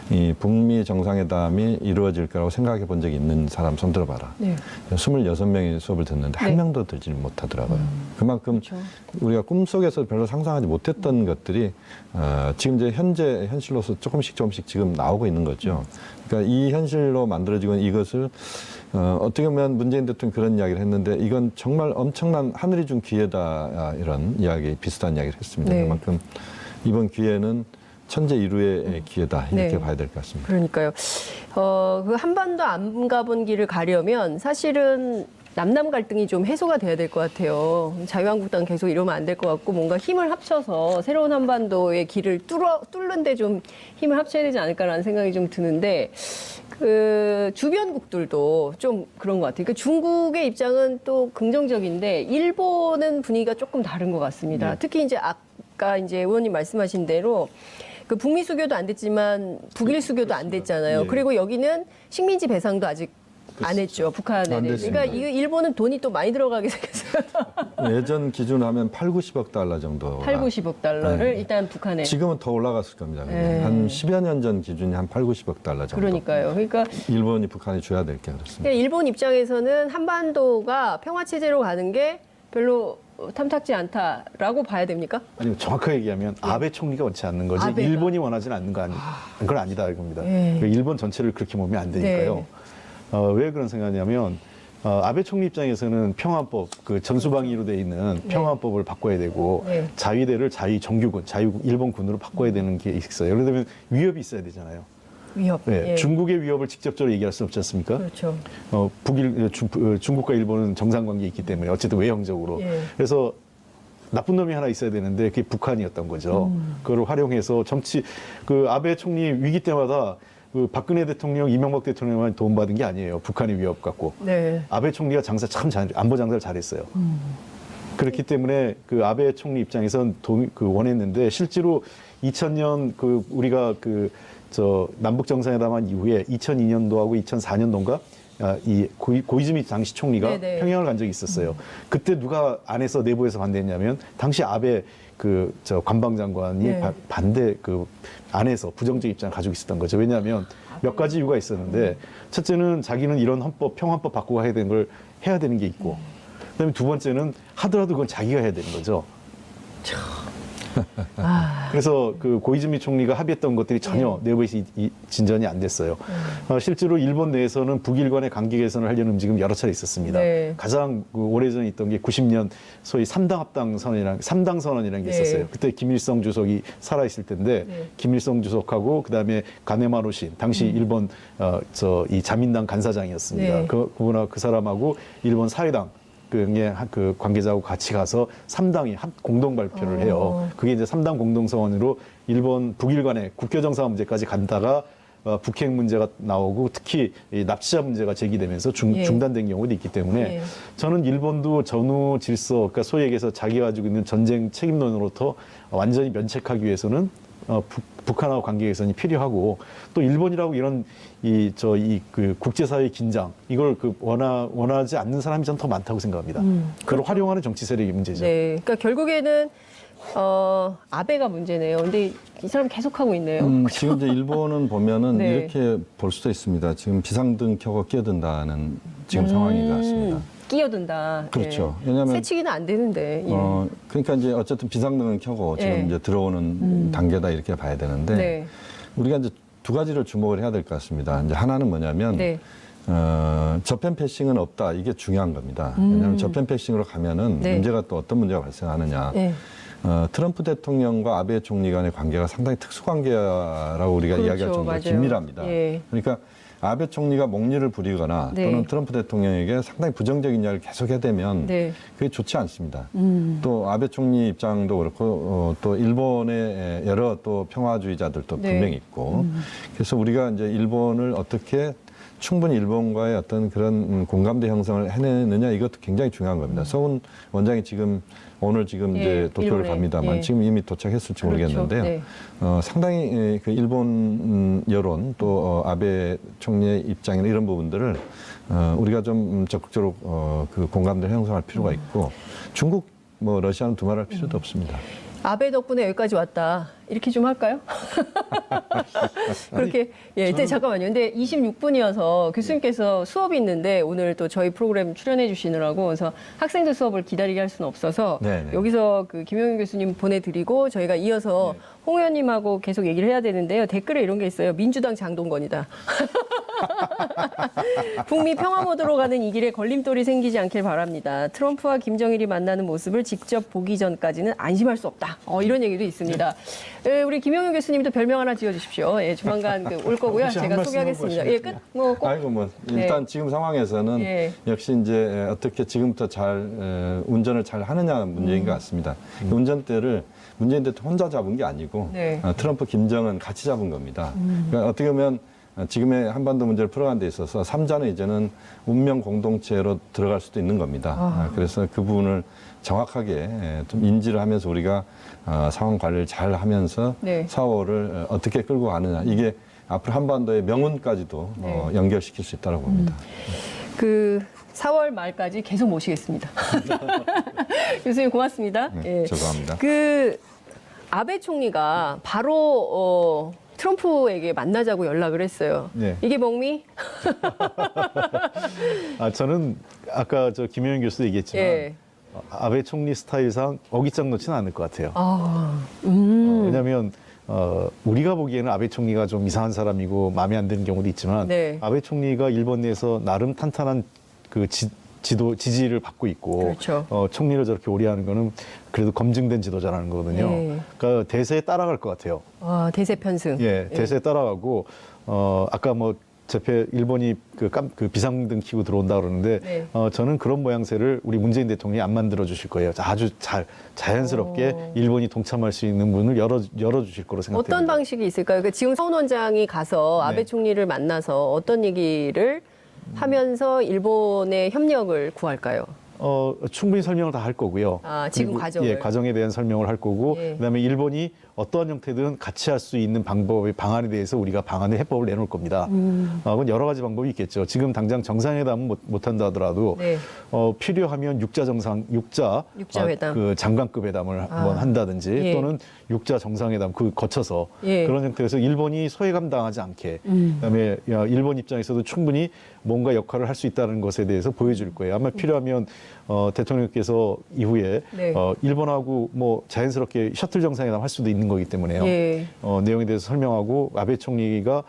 [SPEAKER 3] 이 북미 정상회담이 이루어질 거라고 생각해 본 적이 있는 사람 손 들어봐라. 네. 26명이 수업을 듣는데 한 명도 들지 못하더라고요. 그만큼 그렇죠. 우리가 꿈속에서 별로 상상하지 못했던 것들이 지금 이제 현재 현실로서 조금씩 지금 나오고 있는 거죠. 그러니까 이 현실로 만들어지고 이것을 어떻게 보면 문재인 대통령이 그런 이야기를 했는데 이건 정말 엄청난 하늘이 준 기회다 이런 이야기 비슷한 이야기를 했습니다. 네. 그만큼 이번 기회는 천재 일우의 기회다 이렇게 네. 봐야 될 것 같습니다.
[SPEAKER 1] 그러니까요. 그 한 번도 안 가본 길을 가려면 사실은 남남 갈등이 좀 해소가 돼야 될 것 같아요. 자유한국당 계속 이러면 안 될 것 같고 뭔가 힘을 합쳐서 새로운 한반도의 길을 뚫는데 좀 힘을 합쳐야 되지 않을까라는 생각이 좀 드는데 그 주변국들도 좀 그런 것 같아요. 그러니까 중국의 입장은 또 긍정적인데 일본은 분위기가 조금 다른 것 같습니다. 네. 특히 이제 아까 이제 의원님 말씀하신 대로 그 북미 수교도 안 됐지만 북일 수교도 안 됐잖아요. 네. 그리고 여기는 식민지 배상도 아직 안 했죠. 북한에는. 그러니까 이 일본은 돈이 또 많이 들어가게 생겼어요.
[SPEAKER 3] 예전 기준으로 하면 8, 90억 달러 정도.
[SPEAKER 1] 8, 90억 달러를 네. 일단 북한에.
[SPEAKER 3] 지금은 더 올라갔을 겁니다. 네. 한 10여 년 전 기준이 한 8, 90억 달러 정도.
[SPEAKER 1] 그러니까요. 그러니까
[SPEAKER 3] 일본이 북한에 줘야 될 게 그렇습니다.
[SPEAKER 1] 그러니까 일본 입장에서는 한반도가 평화체제로 가는 게 별로 탐탁지 않다라고 봐야 됩니까?
[SPEAKER 2] 아니 정확하게 얘기하면 아베 총리가 원치 않는 거지 아베가. 일본이 원하지는 않는 건 그건 아니다 이겁니다. 네. 일본 전체를 그렇게 보면 안 되니까요. 네. 왜 그런 생각이냐면 아베 총리 입장에서는 평화법 그 전수방위로 돼 있는 평화법을 바꿔야 되고 네. 자위대를 자위정규군, 일본군으로 바꿔야 되는 게 있어요. 예를 들면 위협이 있어야 되잖아요.
[SPEAKER 1] 위협.
[SPEAKER 2] 네, 예. 중국의 위협을 직접적으로 얘기할 수 없지 않습니까?
[SPEAKER 1] 그렇죠.
[SPEAKER 2] 중국과 일본은 정상관계에 있기 때문에 어쨌든 외형적으로. 예. 그래서 나쁜 놈이 하나 있어야 되는데 그게 북한이었던 거죠. 그걸 활용해서 그 아베 총리 위기 때마다 그 박근혜 대통령, 이명박 대통령만 도움받은 게 아니에요. 북한의 위협 갖고. 네. 아베 총리가 장사 참 안보 장사를 잘했어요. 그렇기 때문에 그 아베 총리 입장에선 원했는데 실제로 2000년 우리가 남북 정상회담한 이후에 2002년도하고 2004년도인가 이 고이즈미 당시 총리가 네네. 평양을 간 적이 있었어요. 그때 누가 안에서 내부에서 반대했냐면 당시 아베 관방장관이 네. 반대 안에서 부정적 입장을 가지고 있었던 거죠. 왜냐하면 몇 가지 이유가 있었는데 첫째는 자기는 이런 평화법 바꾸고 해야 되는 게 있고 그다음에 두 번째는 하더라도 그건 자기가 해야 되는 거죠. 그래서 그 고이즈미 총리가 합의했던 것들이 전혀 내부에서 진전이 안 됐어요. 실제로 일본 내에서는 북일 간의 관계 개선을 하려는 움직임이 여러 차례 있었습니다. 네. 가장 오래전에 있던 게 90년 소위 3당 선언이라는 게 있었어요. 그때 김일성 주석이 살아있을 텐데 김일성 주석하고 그다음에 가네마루 신 당시 일본 이 자민당 간사장이었습니다. 그분하고 그 사람하고 일본 사회당 그 관계자하고 같이 가서 3당이 공동 발표를 해요. 그게 이제 3당 공동선언으로 북일 간의 국교정상화 문제까지 간다가 북핵 문제가 나오고 특히 납치자 문제가 제기되면서 중단된 경우도 있기 때문에 저는 일본도 전후 질서, 그러니까 소위 얘기해서 자기가 가지고 있는 전쟁 책임론으로부터 완전히 면책하기 위해서는 북한하고 관계 개선이 필요하고 또 일본이라고 이런 그 국제사회 긴장 이걸 원하지 않는 사람이 전 더 많다고 생각합니다. 그걸 활용하는 정치 세력이 문제죠.
[SPEAKER 1] 네, 그러니까 결국에는 아베가 문제네요. 근데 이 사람 계속하고 있네요.
[SPEAKER 3] 지금 이제 일본은 보면은 네. 이렇게 볼 수도 있습니다. 지금 비상등 켜고 끼어든다는 지금 상황인 것 같습니다.
[SPEAKER 1] 끼어든다.
[SPEAKER 3] 그렇죠.
[SPEAKER 1] 예. 왜냐하면 새치기는 안 되는데. 예.
[SPEAKER 3] 그러니까 이제 어쨌든 비상등을 켜고 지금 이제 들어오는 단계다 이렇게 봐야 되는데 우리가 이제 두 가지를 주목을 해야 될 것 같습니다. 이제 하나는 뭐냐면 저편 패싱은 없다. 이게 중요한 겁니다. 왜냐하면 저편 패싱으로 가면은 문제가 또 어떤 문제가 발생하느냐. 트럼프 대통령과 아베 총리 간의 관계가 상당히 특수관계라고 우리가
[SPEAKER 1] 그렇죠,
[SPEAKER 3] 이야기할 정도로
[SPEAKER 1] 맞아요.
[SPEAKER 3] 긴밀합니다. 그러니까 아베 총리가 목리를 부리거나 또는 트럼프 대통령에게 상당히 부정적인 이야기를 계속해야 되면 그게 좋지 않습니다. 또 아베 총리 입장도 그렇고 또 일본의 여러 또 평화주의자들도 분명히 있고 그래서 우리가 이제 일본을 어떻게 충분히 일본과의 어떤 그런 공감대 형성을 해내느냐 이것도 굉장히 중요한 겁니다. 서훈 원장이 오늘 이제 도쿄를 갑니다만 지금 이미 도착했을지 모르겠는데요. 상당히 그 일본 여론 또 아베 총리의 입장이나 이런 부분들을 우리가 좀 적극적으로 그 공감대를 형성할 필요가 있고 중국 뭐 러시아는 두말할 필요도 없습니다.
[SPEAKER 1] 아베 덕분에 여기까지 왔다. 이렇게 좀 할까요? 그렇게, 예, 근데 잠깐만요. 근데 26분이어서 교수님께서 수업이 있는데 오늘 또 저희 프로그램 출연해 주시느라고 그래서 학생들 수업을 기다리게 할 수는 없어서
[SPEAKER 3] 네네.
[SPEAKER 1] 여기서 그 김용윤 교수님 보내드리고 저희가 이어서 홍 의원님하고 계속 얘기를 해야 되는데요. 댓글에 이런 게 있어요. 민주당 장동건이다. 북미 평화 모드로 가는 이 길에 걸림돌이 생기지 않길 바랍니다. 트럼프와 김정일이 만나는 모습을 직접 보기 전까지는 안심할 수 없다. 이런 얘기도 있습니다. 우리 김용윤 교수님도 별명 하나 지어주십시오. 예, 조만간 올 거고요.
[SPEAKER 2] 혹시 한
[SPEAKER 1] 제가
[SPEAKER 2] 말씀
[SPEAKER 1] 소개하겠습니다. 예, 끝. 뭐 꼭.
[SPEAKER 3] 아이고 뭐 일단
[SPEAKER 1] 네.
[SPEAKER 3] 지금 상황에서는
[SPEAKER 1] 예.
[SPEAKER 3] 역시 이제 어떻게 지금부터 잘 운전을 잘 하느냐는 문제인 것 같습니다. 운전대를 문재인 대통령 혼자 잡은 게 아니고
[SPEAKER 1] 네.
[SPEAKER 3] 트럼프, 김정은 같이 잡은 겁니다. 그러니까 어떻게 보면 지금의 한반도 문제를 풀어가는 데 있어서 3자는 이제는 운명 공동체로 들어갈 수도 있는 겁니다. 그래서 그 부분을 정확하게 좀 인지를 하면서 우리가 상황 관리를 잘 하면서
[SPEAKER 1] 네.
[SPEAKER 3] 4월을 어떻게 끌고 가느냐. 이게 앞으로 한반도의 명운까지도
[SPEAKER 1] 네.
[SPEAKER 3] 연결시킬 수 있다고 봅니다.
[SPEAKER 1] 그 4월 말까지 계속 모시겠습니다. 교수님 고맙습니다.
[SPEAKER 3] 네,
[SPEAKER 1] 예.
[SPEAKER 3] 죄송합니다.
[SPEAKER 1] 그 아베 총리가 바로 트럼프에게 만나자고 연락을 했어요.
[SPEAKER 2] 네.
[SPEAKER 1] 이게 멍미?
[SPEAKER 2] 저는 아까 저 김영현 교수도 얘기했지만
[SPEAKER 1] 예.
[SPEAKER 2] 아베 총리 스타일상 어깃장 놓지는 않을 것 같아요. 왜냐하면 우리가 보기에는 아베 총리가 좀 이상한 사람이고 마음에 안 드는 경우도 있지만
[SPEAKER 1] 네.
[SPEAKER 2] 아베 총리가 일본 내에서 나름 탄탄한 그 지지를 받고 있고
[SPEAKER 1] 그렇죠.
[SPEAKER 2] 총리를 저렇게 오래 하는 거는 그래도 검증된 지도자라는 거거든요.
[SPEAKER 1] 네.
[SPEAKER 2] 그러니까 대세에 따라갈 것 같아요.
[SPEAKER 1] 대세 편승.
[SPEAKER 2] 예, 대세에 따라가고 아까 뭐 일본이 그 비상등 켜고 들어온다 그러는데
[SPEAKER 1] 네.
[SPEAKER 2] 저는 그런 모양새를 우리 문재인 대통령이 안 만들어 주실 거예요. 아주 자연스럽게 일본이 동참할 수 있는 문을 열어 주실 거로 생각됩니다.
[SPEAKER 1] 어떤 방식이 있을까요? 그러니까 지금 서훈 원장이 가서 아베
[SPEAKER 2] 네.
[SPEAKER 1] 총리를 만나서 어떤 얘기를 하면서 일본의 협력을 구할까요?
[SPEAKER 2] 충분히 설명을 다 할 거고요.
[SPEAKER 1] 지금
[SPEAKER 2] 그리고,
[SPEAKER 1] 과정을.
[SPEAKER 2] 예, 과정에 대한 설명을 할 거고,
[SPEAKER 1] 예.
[SPEAKER 2] 그다음에 일본이 어떠한 형태든 같이 할 수 있는 방안에 대해서 우리가 방안의 해법을 내놓을 겁니다. 그건 여러 가지 방법이 있겠죠. 지금 당장 정상회담은 못한다 하더라도
[SPEAKER 1] 네.
[SPEAKER 2] 필요하면 육자
[SPEAKER 1] 회담.
[SPEAKER 2] 그 장관급 회담을 한번 한다든지
[SPEAKER 1] 예.
[SPEAKER 2] 또는 육자 정상회담 거쳐서
[SPEAKER 1] 예.
[SPEAKER 2] 그런 형태에서 일본이 소외감 당하지 않게 그다음에 일본 입장에서도 충분히 뭔가 역할을 할 수 있다는 것에 대해서 보여줄 거예요. 아마 필요하면 대통령께서 이후에
[SPEAKER 1] 네.
[SPEAKER 2] 일본하고 뭐 자연스럽게 셔틀 정상회담 할 수도 있는 거기 때문에요.
[SPEAKER 1] 예.
[SPEAKER 2] 내용에 대해서 설명하고 아베 총리가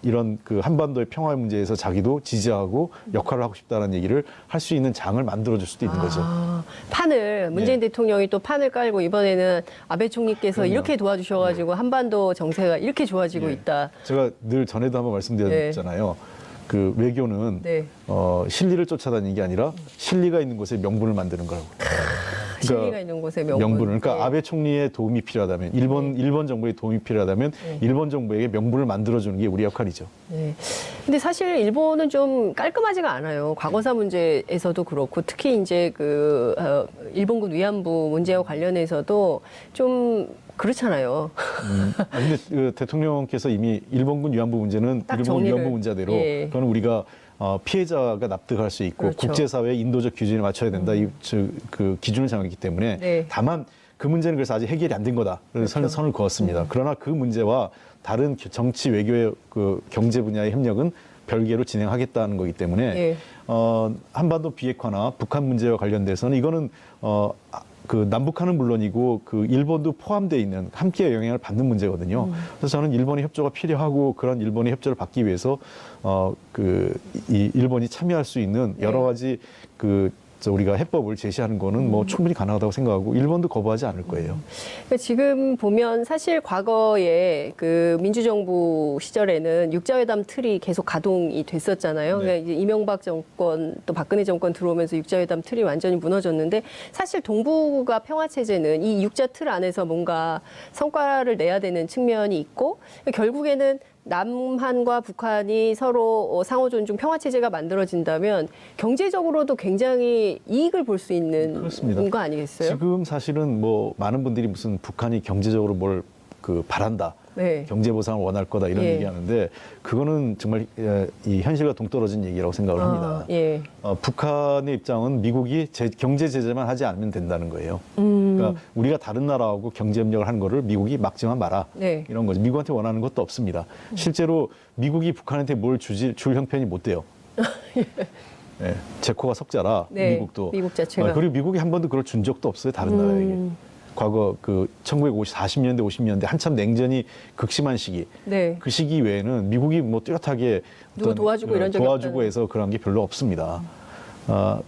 [SPEAKER 2] 이런 그 한반도의 평화 문제에서 자기도 지지하고 역할을 하고 싶다는 얘기를 할 수 있는 장을 만들어줄 수도 있는 거죠.
[SPEAKER 1] 판을 문재인
[SPEAKER 2] 네.
[SPEAKER 1] 대통령이 또 판을 깔고 이번에는 아베 총리께서 이렇게 도와주셔가지고 한반도 정세가 이렇게 좋아지고
[SPEAKER 2] 네.
[SPEAKER 1] 있다.
[SPEAKER 2] 제가 늘 전에도 한번 말씀드렸잖아요. 그 외교는
[SPEAKER 1] 네.
[SPEAKER 2] 실리를 쫓아다니는 게 아니라 실리가 있는 곳에 명분을 만드는 거라고.
[SPEAKER 1] 실리가 있는 곳에 명분.
[SPEAKER 2] 그러니까
[SPEAKER 1] 네.
[SPEAKER 2] 아베 총리의 도움이 필요하다면 일본 정부의 도움이 필요하다면 일본 정부에게 명분을 만들어주는 게 우리 역할이죠.
[SPEAKER 1] 네. 근데 사실 일본은 좀 깔끔하지가 않아요. 과거사 문제에서도 그렇고 특히 이제 일본군 위안부 문제와 관련해서도 좀 그렇잖아요.
[SPEAKER 2] 근데 그 대통령께서 이미 일본군 위안부 문제는
[SPEAKER 1] 딱
[SPEAKER 2] 일본
[SPEAKER 1] 정리를.
[SPEAKER 2] 위안부 문제대로
[SPEAKER 1] 예.
[SPEAKER 2] 그거는 우리가 피해자가 납득할 수 있고
[SPEAKER 1] 그렇죠.
[SPEAKER 2] 국제사회의 인도적 기준에 맞춰야 된다. 그 기준을 정했기 때문에
[SPEAKER 1] 네.
[SPEAKER 2] 다만 그 문제는 그래서 아직 해결이 안 된 거다. 그래서
[SPEAKER 1] 그렇죠.
[SPEAKER 2] 선을 그었습니다. 그러나 그 문제와 다른 정치 외교의 그 경제 분야의 협력은 별개로 진행하겠다는 거기 때문에
[SPEAKER 1] 예.
[SPEAKER 2] 한반도 비핵화나 북한 문제와 관련돼서는 이거는 그 남북한은 물론이고 그 일본도 포함되어 있는 함께 영향을 받는 문제거든요. 그래서 저는 일본의 협조가 필요하고 그런 일본의 협조를 받기 위해서 이 일본이 참여할 수 있는 여러 가지 우리가 해법을 제시하는 거는 뭐 충분히 가능하다고 생각하고 일본도 거부하지 않을 거예요.
[SPEAKER 1] 그러니까 지금 보면 사실 과거에 그 민주정부 시절에는 육자회담 틀이 계속 가동이 됐었잖아요.
[SPEAKER 2] 네.
[SPEAKER 1] 그러니까 이제 이명박 정권 또 박근혜 정권 들어오면서 육자회담 틀이 완전히 무너졌는데 사실 동북아 평화체제는 이 육자 틀 안에서 뭔가 성과를 내야 되는 측면이 있고 결국에는 남한과 북한이 서로 상호 존중 평화 체제가 만들어진다면 경제적으로도 굉장히 이익을 볼 수 있는
[SPEAKER 2] 그렇습니다.
[SPEAKER 1] 거 아니겠어요?
[SPEAKER 2] 지금 사실은 뭐 많은 분들이 무슨 북한이 경제적으로 뭘 바란다.
[SPEAKER 1] 네.
[SPEAKER 2] 경제 보상을 원할 거다 이런
[SPEAKER 1] 예.
[SPEAKER 2] 얘기하는데 그거는 정말 이 현실과 동떨어진 얘기라고 생각을 합니다.
[SPEAKER 1] 예.
[SPEAKER 2] 북한의 입장은 미국이 경제 제재만 하지 않으면 된다는 거예요. 그러니까 우리가 다른 나라하고 경제 협력을 하는 거를 미국이 막지만 마라.
[SPEAKER 1] 네.
[SPEAKER 2] 이런 거죠. 미국한테 원하는 것도 없습니다. 실제로 미국이 북한한테 뭘 줄 형편이 못 돼요. 네, 제코가 석자라
[SPEAKER 1] 네,
[SPEAKER 2] 미국도.
[SPEAKER 1] 미국 자체가.
[SPEAKER 2] 그리고 미국이 한 번도 그걸 준 적도 없어요. 다른 나라에게. 과거 그 1940년대, 50년대 한참 냉전이 극심한 시기.
[SPEAKER 1] 네.
[SPEAKER 2] 그 시기 외에는 미국이 뭐 뚜렷하게
[SPEAKER 1] 누구 도와주고 이런 적이
[SPEAKER 2] 도와주고
[SPEAKER 1] 없다는.
[SPEAKER 2] 해서 그런 게 별로 없습니다.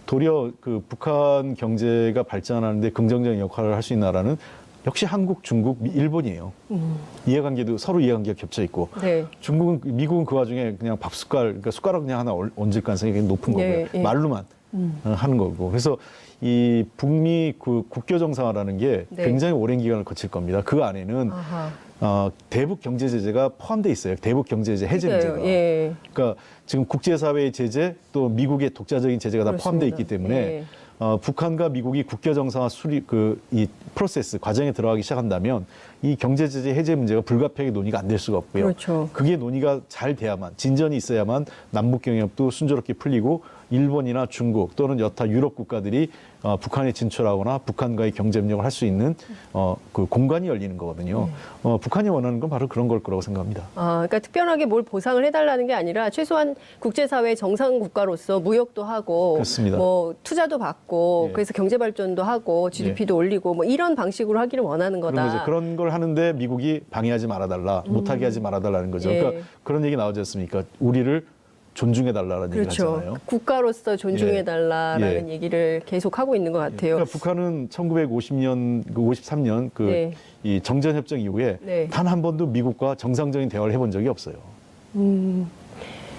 [SPEAKER 2] 도리어 그 북한 경제가 발전하는데 긍정적인 역할을 할 수 있는 나라는 역시 한국, 중국, 일본이에요. 이해관계도 서로 이해관계가 겹쳐 있고
[SPEAKER 1] 네.
[SPEAKER 2] 미국은 그 와중에 그냥 그러니까 숟가락 그냥 하나 얹을 가능성이 굉장히 높은
[SPEAKER 1] 네,
[SPEAKER 2] 거고요.
[SPEAKER 1] 예.
[SPEAKER 2] 말로만 하는 거고. 그래서 이 북미 그 국교 정상화라는 게
[SPEAKER 1] 네.
[SPEAKER 2] 굉장히 오랜 기간을 거칠 겁니다. 그 안에는
[SPEAKER 1] 아하.
[SPEAKER 2] 대북 경제 제재가 포함돼 있어요. 대북 경제 제재 해제
[SPEAKER 1] 그러니까요.
[SPEAKER 2] 문제가.
[SPEAKER 1] 예.
[SPEAKER 2] 그러니까 지금 국제사회의 제재 또 미국의 독자적인 제재가 다 포함되어 있기
[SPEAKER 1] 그렇습니다.
[SPEAKER 2] 때문에
[SPEAKER 1] 예.
[SPEAKER 2] 북한과 미국이 국교 정상화 이 프로세스 과정에 들어가기 시작한다면 이 경제 제재 해제 문제가 불가피하게 논의가 안 될 수가 없고요.
[SPEAKER 1] 그렇죠.
[SPEAKER 2] 그게 논의가 잘 돼야만 진전이 있어야만 남북 경협도 순조롭게 풀리고 일본이나 중국 또는 여타 유럽 국가들이 북한에 진출하거나 북한과의 경제 협력을 할 수 있는 그 공간이 열리는 거거든요. 북한이 원하는 건 바로 그런 걸 거라고 생각합니다.
[SPEAKER 1] 그러니까 특별하게 뭘 보상을 해달라는 게 아니라 최소한 국제사회 정상 국가로서 무역도 하고,
[SPEAKER 2] 그렇습니다.
[SPEAKER 1] 뭐 투자도 받고,
[SPEAKER 2] 예.
[SPEAKER 1] 그래서 경제 발전도 하고, GDP도 올리고, 뭐 이런 방식으로 하기를 원하는 거다.
[SPEAKER 2] 그런 거죠. 그런 걸 하는데 미국이 방해하지 말아달라, 못하게 하지 말아달라는 거죠.
[SPEAKER 1] 예.
[SPEAKER 2] 그러니까 그런 얘기 나오지 않습니까? 우리를 존중해달라는 얘기를
[SPEAKER 1] 그렇죠.
[SPEAKER 2] 하잖아요.
[SPEAKER 1] 국가로서 존중해달라라는
[SPEAKER 2] 예.
[SPEAKER 1] 얘기를 계속 하고 있는 것 같아요.
[SPEAKER 2] 그러니까 북한은 1953년
[SPEAKER 1] 네.
[SPEAKER 2] 이 정전협정 이후에
[SPEAKER 1] 네.
[SPEAKER 2] 단 한 번도 미국과 정상적인 대화를 해본 적이 없어요.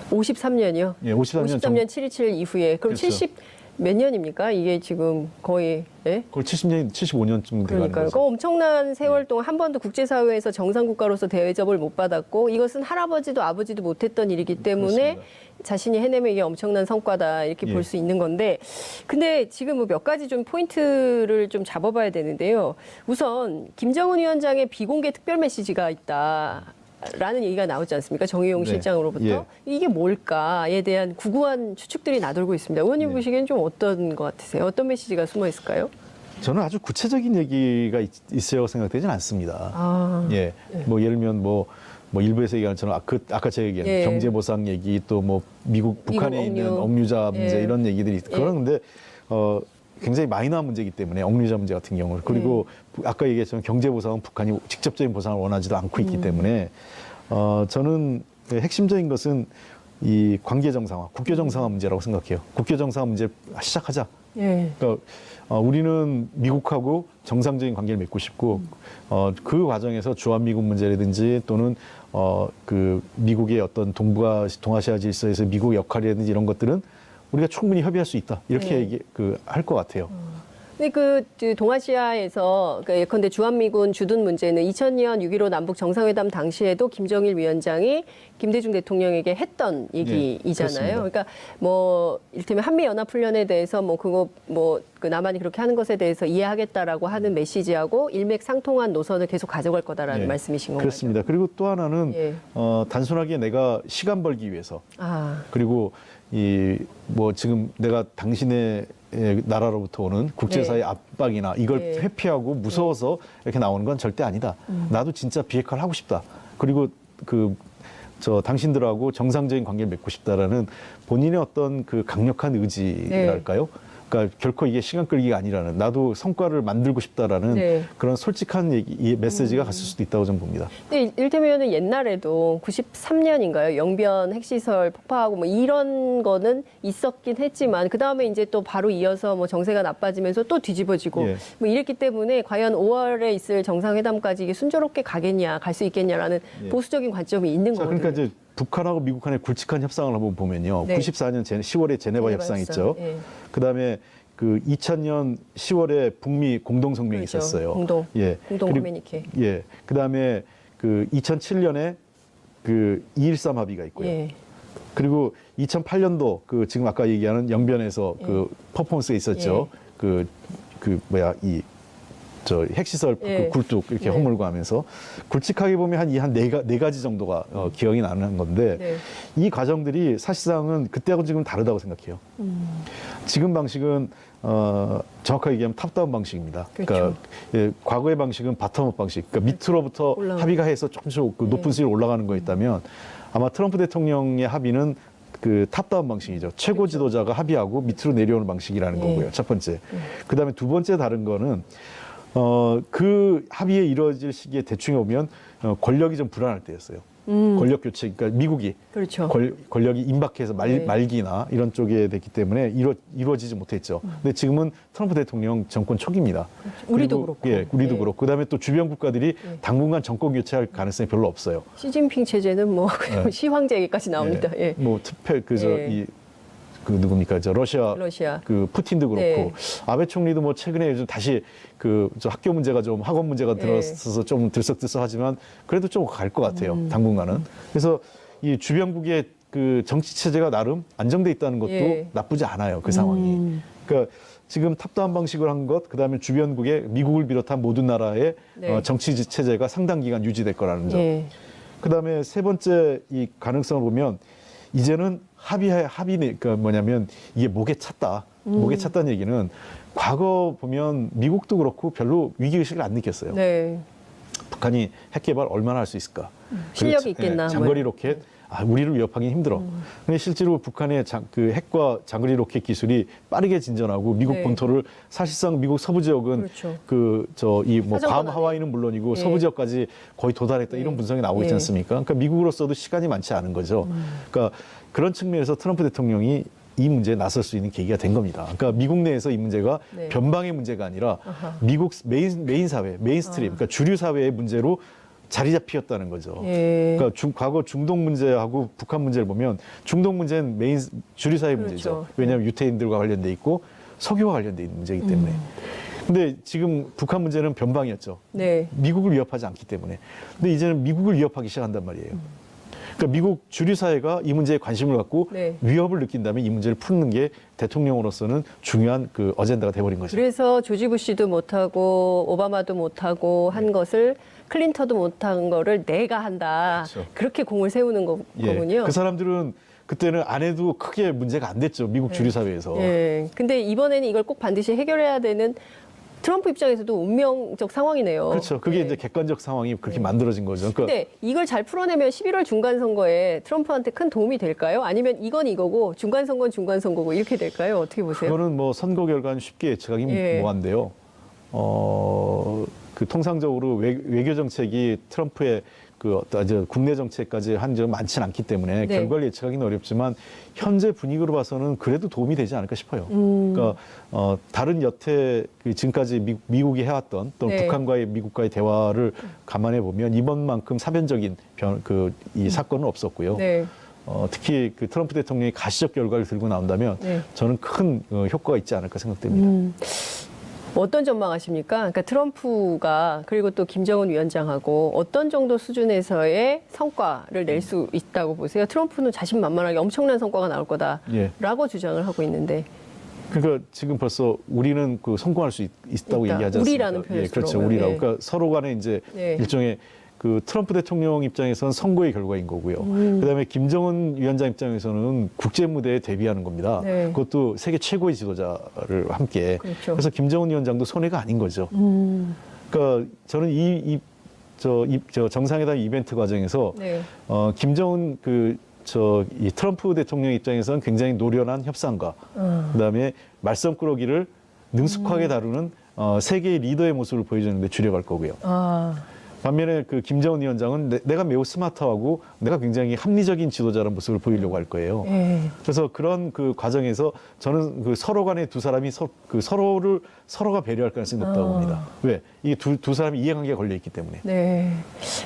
[SPEAKER 1] 53년이요?
[SPEAKER 2] 예, 53년
[SPEAKER 1] 53년 7.27 이후에. 그럼
[SPEAKER 2] 그렇죠.
[SPEAKER 1] 70 몇 년입니까? 이게 지금 거의, 예?
[SPEAKER 2] 그걸 75년쯤 돼가는
[SPEAKER 1] 그러니까요. 그
[SPEAKER 2] 거죠.
[SPEAKER 1] 엄청난 세월 동안 한 번도 국제사회에서 정상국가로서 대접을 못 받았고 이것은 할아버지도 아버지도 못했던 일이기 때문에
[SPEAKER 2] 그렇습니다.
[SPEAKER 1] 자신이 해내면 이게 엄청난 성과다 이렇게
[SPEAKER 2] 예.
[SPEAKER 1] 볼 수 있는 건데 근데 지금 뭐 몇 가지 좀 포인트를 좀 잡아봐야 되는데요. 우선 김정은 위원장의 비공개 특별 메시지가 있다. 라는 얘기가 나오지 않습니까? 정의용
[SPEAKER 2] 네.
[SPEAKER 1] 실장으로부터.
[SPEAKER 2] 예.
[SPEAKER 1] 이게 뭘까에 대한 구구한 추측들이 나돌고 있습니다. 의원님
[SPEAKER 2] 네.
[SPEAKER 1] 보시기엔 좀 어떤 것 같으세요? 어떤 메시지가 숨어 있을까요?
[SPEAKER 2] 저는 아주 구체적인 얘기가 있어야고 생각되지는 않습니다. 예, 뭐 예를 들면 뭐 일부에서 얘기하는 것처럼 아까 제가 얘기한
[SPEAKER 1] 예.
[SPEAKER 2] 경제 보상 얘기 또 뭐 북한에
[SPEAKER 1] 억류.
[SPEAKER 2] 있는 억류자 문제
[SPEAKER 1] 예.
[SPEAKER 2] 이런 얘기들이 그런데 굉장히 마이너한 문제이기 때문에 억류자 문제 같은 경우는 그리고 아까 얘기했지만 경제 보상은 북한이 직접적인 보상을 원하지도 않고 있기 때문에 저는 핵심적인 것은 이 관계 정상화, 국교 정상화 문제라고 생각해요. 국교 정상화 문제 시작하자.
[SPEAKER 1] 예.
[SPEAKER 2] 그러니까 우리는 미국하고 정상적인 관계를 맺고 싶고 그 과정에서 주한미군 문제라든지 또는 그 미국의 어떤 동아시아 질서에서 미국의 역할이라든지 이런 것들은 우리가 충분히 협의할 수 있다 이렇게 할 것 같아요.
[SPEAKER 1] 근데 그 동아시아에서 예컨대 주한미군 주둔 문제는 2000년 6.15 남북 정상회담 당시에도 김정일 위원장이 김대중 대통령에게 했던 얘기이잖아요.
[SPEAKER 2] 그렇습니다.
[SPEAKER 1] 그러니까 뭐 이를테면 한미연합훈련에 대해서 뭐 그거 뭐 그 남한이 그렇게 하는 것에 대해서 이해하겠다라고 하는 메시지하고 일맥상통한 노선을 계속 가져갈 거다라는
[SPEAKER 2] 예,
[SPEAKER 1] 말씀이신 건가요?
[SPEAKER 2] 그렇습니다. 그리고 또 하나는
[SPEAKER 1] 예.
[SPEAKER 2] 단순하게 내가 시간 벌기 위해서 그리고 뭐 지금 내가 당신의 나라로부터 오는 국제사회 압박이나 이걸 회피하고 무서워서 이렇게 나오는 건 절대 아니다. 나도 진짜 비핵화를 하고 싶다. 그리고 당신들하고 정상적인 관계를 맺고 싶다라는 본인의 어떤 그 강력한 의지랄까요? 그러니까 결코 이게 시간 끌기가 아니라는 나도 성과를 만들고 싶다라는 그런 솔직한 메시지가 갔을 수도 있다고 저는 봅니다.
[SPEAKER 1] 근데 이를테면 옛날에도 93년인가요? 영변 핵시설 폭파하고 뭐 이런 거는 있었긴 했지만 그 다음에 이제 또 바로 이어서 뭐 정세가 나빠지면서 또 뒤집어지고 뭐 이랬기 때문에 과연 5월에 있을 정상회담까지 이게 순조롭게 가겠냐, 갈 수 있겠냐라는 보수적인 관점이 있는 거거든요.
[SPEAKER 2] 그러니까 이제 북한하고 미국 간의 굵직한 협상을 한번 보면요. 94년 10월에 제네바 협상 있죠. 그다음에 그 2000년 10월에 북미 공동성명이 있었어요.
[SPEAKER 1] 공동 커뮤니케.
[SPEAKER 2] 예. 그다음에 그 2007년에 그 2.13 합의가 있고요. 그리고 2008년도 그 지금 아까 얘기하는 영변에서 그 퍼포먼스가 있었죠. 저 핵시설
[SPEAKER 1] 예.
[SPEAKER 2] 그 굴뚝 이렇게
[SPEAKER 1] 네.
[SPEAKER 2] 허물고 하면서 굵직하게 보면 한 네 가지 정도가 기억이 나는 건데
[SPEAKER 1] 네.
[SPEAKER 2] 이 과정들이 사실상은 그때하고 지금 다르다고 생각해요. 지금 방식은 정확하게 얘기하면 탑다운 방식입니다.
[SPEAKER 1] 그렇죠.
[SPEAKER 2] 그러니까 예, 과거의 방식은 바텀업 방식, 그러니까 밑으로부터
[SPEAKER 1] 올라가는.
[SPEAKER 2] 합의가 해서 조금씩 그 높은 수위로 올라가는 거였다면 아마 트럼프 대통령의 합의는 그 탑다운 방식이죠. 최고 지도자가 합의하고 밑으로 내려오는 방식이라는
[SPEAKER 1] 그렇죠. 예.
[SPEAKER 2] 거고요. 첫 번째. 그다음에 두 번째 다른 거는 그 합의에 이루어질 시기에 대충 오면 권력이 좀 불안할 때였어요. 권력 교체, 그러니까 미국이
[SPEAKER 1] 그렇죠.
[SPEAKER 2] 권력이 임박해서
[SPEAKER 1] 네.
[SPEAKER 2] 말기나 이런 쪽에 됐기 때문에 이루어지지 못했죠. 근데 지금은 트럼프 대통령 정권 초기입니다.
[SPEAKER 1] 우리도
[SPEAKER 2] 그리고,
[SPEAKER 1] 그렇고.
[SPEAKER 2] 예, 우리도
[SPEAKER 1] 네.
[SPEAKER 2] 그렇고. 그다음에 또 주변 국가들이 당분간 정권 교체할 가능성이 별로 없어요.
[SPEAKER 1] 시진핑 체제는 뭐 그냥
[SPEAKER 2] 네.
[SPEAKER 1] 시황제 얘기까지 나옵니다. 예.
[SPEAKER 2] 뭐 특별
[SPEAKER 1] 예.
[SPEAKER 2] 그 누굽니까? 저 러시아
[SPEAKER 1] 그
[SPEAKER 2] 푸틴도 그렇고
[SPEAKER 1] 네.
[SPEAKER 2] 아베 총리도 뭐 최근에 요즘 다시 저 학교 문제가 좀 학원 문제가
[SPEAKER 1] 네.
[SPEAKER 2] 들어서서 좀 들썩들썩하지만 그래도 좀 갈 것 같아요. 당분간은. 그래서 이 주변국의 그 정치 체제가 나름 안정돼 있다는 것도
[SPEAKER 1] 예.
[SPEAKER 2] 나쁘지 않아요. 그 상황이. 그러니까 지금 탑다운 방식을 한 것, 그다음에 주변국의 미국을 비롯한 모든 나라의
[SPEAKER 1] 네.
[SPEAKER 2] 정치 체제가 상당 기간 유지될 거라는 점.
[SPEAKER 1] 예.
[SPEAKER 2] 그다음에 세 번째 이 가능성을 보면 이제는 그러니까 뭐냐면 이게 목에 찼다. 목에 찼다는 얘기는 과거 보면 미국도 그렇고 별로 위기의식을 안 느꼈어요.
[SPEAKER 1] 네.
[SPEAKER 2] 북한이 핵 개발 얼마나 할 수 있을까?
[SPEAKER 1] 실력이
[SPEAKER 2] 그리고
[SPEAKER 1] 있겠나,
[SPEAKER 2] 장거리
[SPEAKER 1] 뭐.
[SPEAKER 2] 로켓, 우리를 위협하기 힘들어. 근데 실제로 북한의 그 핵과 장거리 로켓 기술이 빠르게 진전하고 미국
[SPEAKER 1] 네.
[SPEAKER 2] 본토를 사실상 미국 서부 지역은
[SPEAKER 1] 그렇죠.
[SPEAKER 2] 뭐
[SPEAKER 1] 사정권
[SPEAKER 2] 괌 하와이는 물론이고
[SPEAKER 1] 예.
[SPEAKER 2] 서부 지역까지 거의 도달했다 이런 분석이 나오고 있지
[SPEAKER 1] 예.
[SPEAKER 2] 않습니까? 그러니까 미국으로서도 시간이 많지 않은 거죠. 그러니까 그런 측면에서 트럼프 대통령이 이 문제에 나설 수 있는 계기가 된 겁니다. 그러니까 미국 내에서 이 문제가
[SPEAKER 1] 네.
[SPEAKER 2] 변방의 문제가 아니라
[SPEAKER 1] 아하.
[SPEAKER 2] 미국 메인 사회, 메인스트림, 그러니까 주류 사회의 문제로 자리 잡히었다는 거죠.
[SPEAKER 1] 예.
[SPEAKER 2] 그러니까 과거 중동 문제하고 북한 문제를 보면 중동 문제는 주류 사회
[SPEAKER 1] 그렇죠.
[SPEAKER 2] 문제죠. 왜냐하면 유태인들과 관련돼 있고 석유와 관련돼 있는 문제이기 때문에. 근데 지금 북한 문제는 변방이었죠.
[SPEAKER 1] 네.
[SPEAKER 2] 미국을 위협하지 않기 때문에. 근데 이제는 미국을 위협하기 시작한단 말이에요. 그러니까 미국 주류 사회가 이 문제에 관심을 갖고
[SPEAKER 1] 네.
[SPEAKER 2] 위협을 느낀다면 이 문제를 푸는 게 대통령으로서는 중요한 그 어젠다가 돼버린 거죠.
[SPEAKER 1] 그래서 조지 부시도 못하고 오바마도 못하고 한 것을 클린턴도 못한 거를 내가 한다.
[SPEAKER 2] 그렇죠.
[SPEAKER 1] 그렇게 공을 세우는 거군요.
[SPEAKER 2] 그 사람들은 그때는 안 해도 크게 문제가 안 됐죠. 미국 주류 사회에서.
[SPEAKER 1] 예. 근데 이번에는 이걸 꼭 반드시 해결해야 되는 트럼프 입장에서도 운명적 상황이네요.
[SPEAKER 2] 그렇죠. 그게
[SPEAKER 1] 예.
[SPEAKER 2] 이제 객관적 상황이 그렇게 만들어진 거죠. 그러니까
[SPEAKER 1] 근데 이걸 잘 풀어내면 11월 중간선거에 트럼프한테 큰 도움이 될까요? 아니면 이건 이거고 중간선거는 중간선거고 이렇게 될까요? 어떻게 보세요?
[SPEAKER 2] 그거는 뭐 선거 결과는 쉽게 예측하기
[SPEAKER 1] 예.
[SPEAKER 2] 뭐한데요. 그 통상적으로 외교 정책이 트럼프의 그 어떤 국내 정책까지 한 점 많지는 않기 때문에
[SPEAKER 1] 네.
[SPEAKER 2] 결과를 예측하기는 어렵지만 현재 분위기로 봐서는 그래도 도움이 되지 않을까 싶어요. 그러니까 다른 여태 지금까지 미국이 해왔던 또
[SPEAKER 1] 네.
[SPEAKER 2] 북한과의 미국과의 대화를 감안해 보면 이번만큼 사변적인 이 사건은 없었고요.
[SPEAKER 1] 네.
[SPEAKER 2] 특히 그 트럼프 대통령이 가시적 결과를 들고 나온다면
[SPEAKER 1] 네.
[SPEAKER 2] 저는 큰 효과가 있지 않을까 생각됩니다.
[SPEAKER 1] 어떤 전망하십니까? 그러니까 트럼프가 그리고 또 김정은 위원장하고 어떤 정도 수준에서의 성과를 낼 수 있다고 보세요? 트럼프는 자신만만하게 엄청난 성과가 나올 거다라고
[SPEAKER 2] 예.
[SPEAKER 1] 주장을 하고 있는데.
[SPEAKER 2] 그러니까 지금 벌써 우리는 성공할 수 있다고
[SPEAKER 1] 있다.
[SPEAKER 2] 얘기하지 않습니까?
[SPEAKER 1] 우리라는 표현을
[SPEAKER 2] 예, 그렇죠.
[SPEAKER 1] 들어봐요.
[SPEAKER 2] 우리라고.
[SPEAKER 1] 예.
[SPEAKER 2] 그러니까 서로 간에 이제
[SPEAKER 1] 네.
[SPEAKER 2] 일종의 그 트럼프 대통령 입장에서는 선거의 결과인 거고요. 그다음에 김정은 위원장 입장에서는 국제 무대에 데뷔하는 겁니다.
[SPEAKER 1] 네.
[SPEAKER 2] 그것도 세계 최고의 지도자를 함께.
[SPEAKER 1] 그렇죠.
[SPEAKER 2] 그래서 김정은 위원장도 손해가 아닌 거죠. 그러니까 저는 이 정상회담 이벤트 과정에서
[SPEAKER 1] 네.
[SPEAKER 2] 김정은 이 트럼프 대통령 입장에서는 굉장히 노련한 협상가, 그다음에 말썽꾸러기를 능숙하게 다루는 세계의 리더의 모습을 보여주는데 주력할 거고요. 반면에 그 김정은 위원장은 내가 매우 스마트하고 내가 굉장히 합리적인 지도자라는 모습을 보이려고 할 거예요.
[SPEAKER 1] 예.
[SPEAKER 2] 그래서 그런 그 과정에서 저는 그 서로 간에 두 사람이 서로가 배려할 가능성이 높다고 봅니다. 왜? 이게 두 사람이 이해관계가 걸려 있기 때문에.
[SPEAKER 1] 네.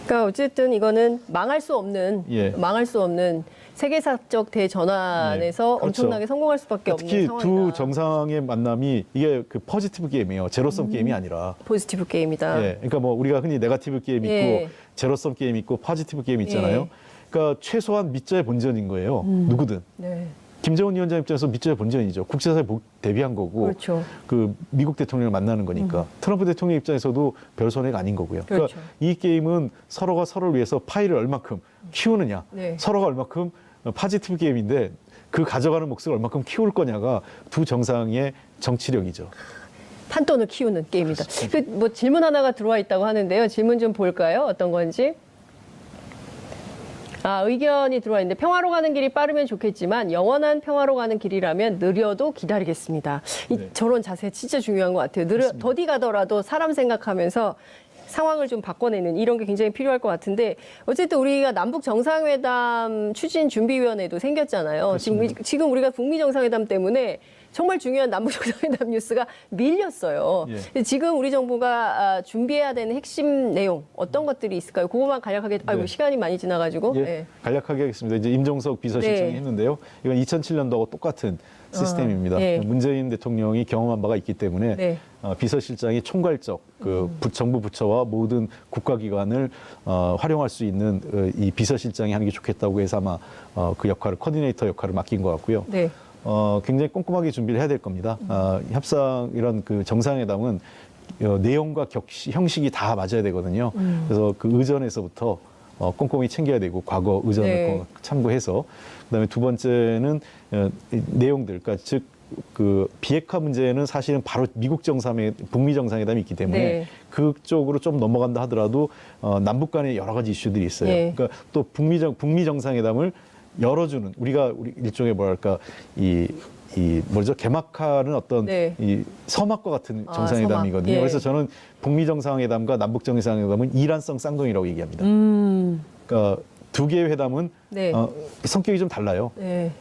[SPEAKER 1] 그러니까 어쨌든 이거는 망할 수 없는 세계사적 대전환에서
[SPEAKER 2] 네, 그렇죠.
[SPEAKER 1] 엄청나게 성공할 수밖에 없는
[SPEAKER 2] 특히
[SPEAKER 1] 상황이다.
[SPEAKER 2] 두 정상의 만남이 이게 그 포지티브 게임이에요. 제로섬 게임이 아니라.
[SPEAKER 1] 포지티브 게임이다.
[SPEAKER 2] 예. 그러니까 뭐 우리가 흔히 네거티브 게임 있고
[SPEAKER 1] 예.
[SPEAKER 2] 제로섬 게임 있고 포지티브 게임 있잖아요. 그러니까 최소한 밑자의 본전인 거예요. 누구든.
[SPEAKER 1] 네.
[SPEAKER 2] 김정은 위원장 입장에서 밑줄의 본전이죠. 국제사회 대비한 거고,
[SPEAKER 1] 그렇죠.
[SPEAKER 2] 그 미국 대통령을 만나는 거니까. 트럼프 대통령 입장에서도 별 손해가 아닌 거고요.
[SPEAKER 1] 그렇죠.
[SPEAKER 2] 그러니까 이 게임은 서로가 서로를 위해서 파이를 얼마큼 키우느냐,
[SPEAKER 1] 네.
[SPEAKER 2] 서로가 얼마큼 파지티브 게임인데 그 가져가는 몫을 얼마큼 키울 거냐가 두 정상의 정치력이죠.
[SPEAKER 1] 판돈을 키우는 게임이다. 뭐 질문 하나가 들어와 있다고 하는데요. 질문 좀 볼까요? 어떤 건지. 의견이 들어와 있는데 평화로 가는 길이 빠르면 좋겠지만 영원한 평화로 가는 길이라면 느려도 기다리겠습니다.
[SPEAKER 2] 네.
[SPEAKER 1] 저런 자세 진짜 중요한 것 같아요. 더디 가더라도 사람 생각하면서 상황을 좀 바꿔내는 이런 게 굉장히 필요할 것 같은데 어쨌든 우리가 남북 정상회담 추진 준비위원회도 생겼잖아요. 지금 우리가 북미 정상회담 때문에 정말 중요한 남북 정상회담 뉴스가 밀렸어요.
[SPEAKER 2] 예.
[SPEAKER 1] 지금 우리 정부가 준비해야 되는 핵심 내용 어떤 것들이 있을까요? 그것만 간략하게 아이고
[SPEAKER 2] 네.
[SPEAKER 1] 시간이 많이 지나가지고
[SPEAKER 2] 예,
[SPEAKER 1] 네.
[SPEAKER 2] 간략하게 하겠습니다. 이제 임종석 비서실장이
[SPEAKER 1] 네.
[SPEAKER 2] 했는데요. 이건 2007년도하고 똑같은 시스템입니다.
[SPEAKER 1] 네.
[SPEAKER 2] 문재인 대통령이 경험한 바가 있기 때문에
[SPEAKER 1] 네.
[SPEAKER 2] 비서실장이 총괄적 정부 부처와 모든 국가기관을 활용할 수 있는 이 비서실장이 하는 게 좋겠다고 해서 아마 그 역할을 코디네이터 역할을 맡긴 것 같고요.
[SPEAKER 1] 네.
[SPEAKER 2] 굉장히 꼼꼼하게 준비를 해야 될 겁니다. 협상 이런 그 정상회담은 내용과 형식이 다 맞아야 되거든요. 그래서 그 의전에서부터 꼼꼼히 챙겨야 되고 과거 의전을
[SPEAKER 1] 네.
[SPEAKER 2] 참고해서 그다음에 두 번째는 내용들, 그러니까 즉 그 비핵화 문제는 사실은 바로 미국 북미 정상회담이 있기 때문에
[SPEAKER 1] 네.
[SPEAKER 2] 그쪽으로 좀 넘어간다 하더라도 남북 간에 여러 가지 이슈들이 있어요.
[SPEAKER 1] 네.
[SPEAKER 2] 그러니까 또 북미 정상회담을 열어주는 우리 일종의 뭐랄까 뭐죠 개막하는 어떤
[SPEAKER 1] 네.
[SPEAKER 2] 이 서막과 같은 정상회담이거든요.
[SPEAKER 1] 예.
[SPEAKER 2] 그래서 저는 북미 정상회담과 남북 정상회담은 이란성 쌍둥이라고 얘기합니다. 그러니까 두 개의 회담은
[SPEAKER 1] 네.
[SPEAKER 2] 성격이 좀 달라요.
[SPEAKER 1] 네.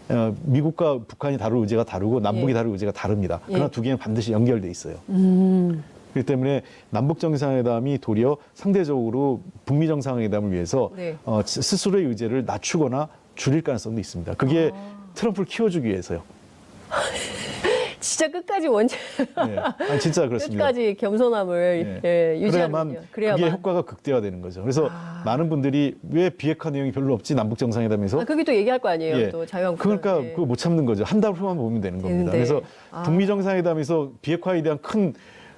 [SPEAKER 2] 미국과 북한이 다룰 의제가 다르고 남북이
[SPEAKER 1] 예.
[SPEAKER 2] 다룰 의제가 다릅니다. 그러나
[SPEAKER 1] 예.
[SPEAKER 2] 두 개는 반드시 연결돼 있어요. 그렇기 때문에 남북 정상회담이 도리어 상대적으로 북미 정상회담을 위해서
[SPEAKER 1] 네.
[SPEAKER 2] 스스로의 의제를 낮추거나 줄일 가능성도 있습니다. 그게 트럼프를 키워주기 위해서요.
[SPEAKER 1] 진짜 끝까지 원칙
[SPEAKER 2] 네. 진짜 그렇습니다.
[SPEAKER 1] 끝까지 겸손함을
[SPEAKER 2] 네.
[SPEAKER 1] 유지하는군요.
[SPEAKER 2] 그게 효과가 극대화되는 거죠. 그래서 많은 분들이 왜 비핵화 내용이 별로 없지 남북 정상회담에서
[SPEAKER 1] 그게 또 얘기할 거 아니에요.
[SPEAKER 2] 예.
[SPEAKER 1] 또 자유한국당.
[SPEAKER 2] 그러니까 그거 못 참는 거죠. 한 달 후만 보면 되는 겁니다.
[SPEAKER 1] 되는데.
[SPEAKER 2] 그래서 북미 정상회담에서 비핵화에 대한 큰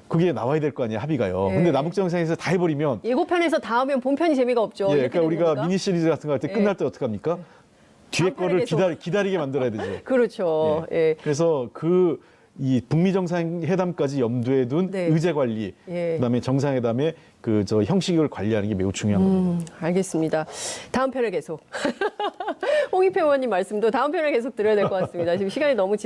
[SPEAKER 2] 그게 나와야 될 거 아니에요. 합의가요.
[SPEAKER 1] 예.
[SPEAKER 2] 근데 남북 정상회담에서 다 해버리면
[SPEAKER 1] 예고편에서 다 하면 본편이 재미가 없죠.
[SPEAKER 2] 예,
[SPEAKER 1] 이렇게
[SPEAKER 2] 그러니까
[SPEAKER 1] 되는
[SPEAKER 2] 우리가
[SPEAKER 1] 건가?
[SPEAKER 2] 미니 시리즈 같은 거 할 때
[SPEAKER 1] 예.
[SPEAKER 2] 끝날 때 어떻게 합니까? 뒤에
[SPEAKER 1] 다음 편에
[SPEAKER 2] 거를
[SPEAKER 1] 계속.
[SPEAKER 2] 기다리게 만들어야 되죠.
[SPEAKER 1] 그렇죠. 예.
[SPEAKER 2] 그래서 이 북미 정상회담까지 염두에 둔
[SPEAKER 1] 네.
[SPEAKER 2] 의제 관리,
[SPEAKER 1] 예.
[SPEAKER 2] 그다음에 정상회담의 형식을 관리하는 게 매우 중요한 겁니다.
[SPEAKER 1] 알겠습니다. 다음 편에 계속 홍익표 의원님 말씀도 다음 편에 계속 드려야 될 것 같습니다. 지금 시간이 너무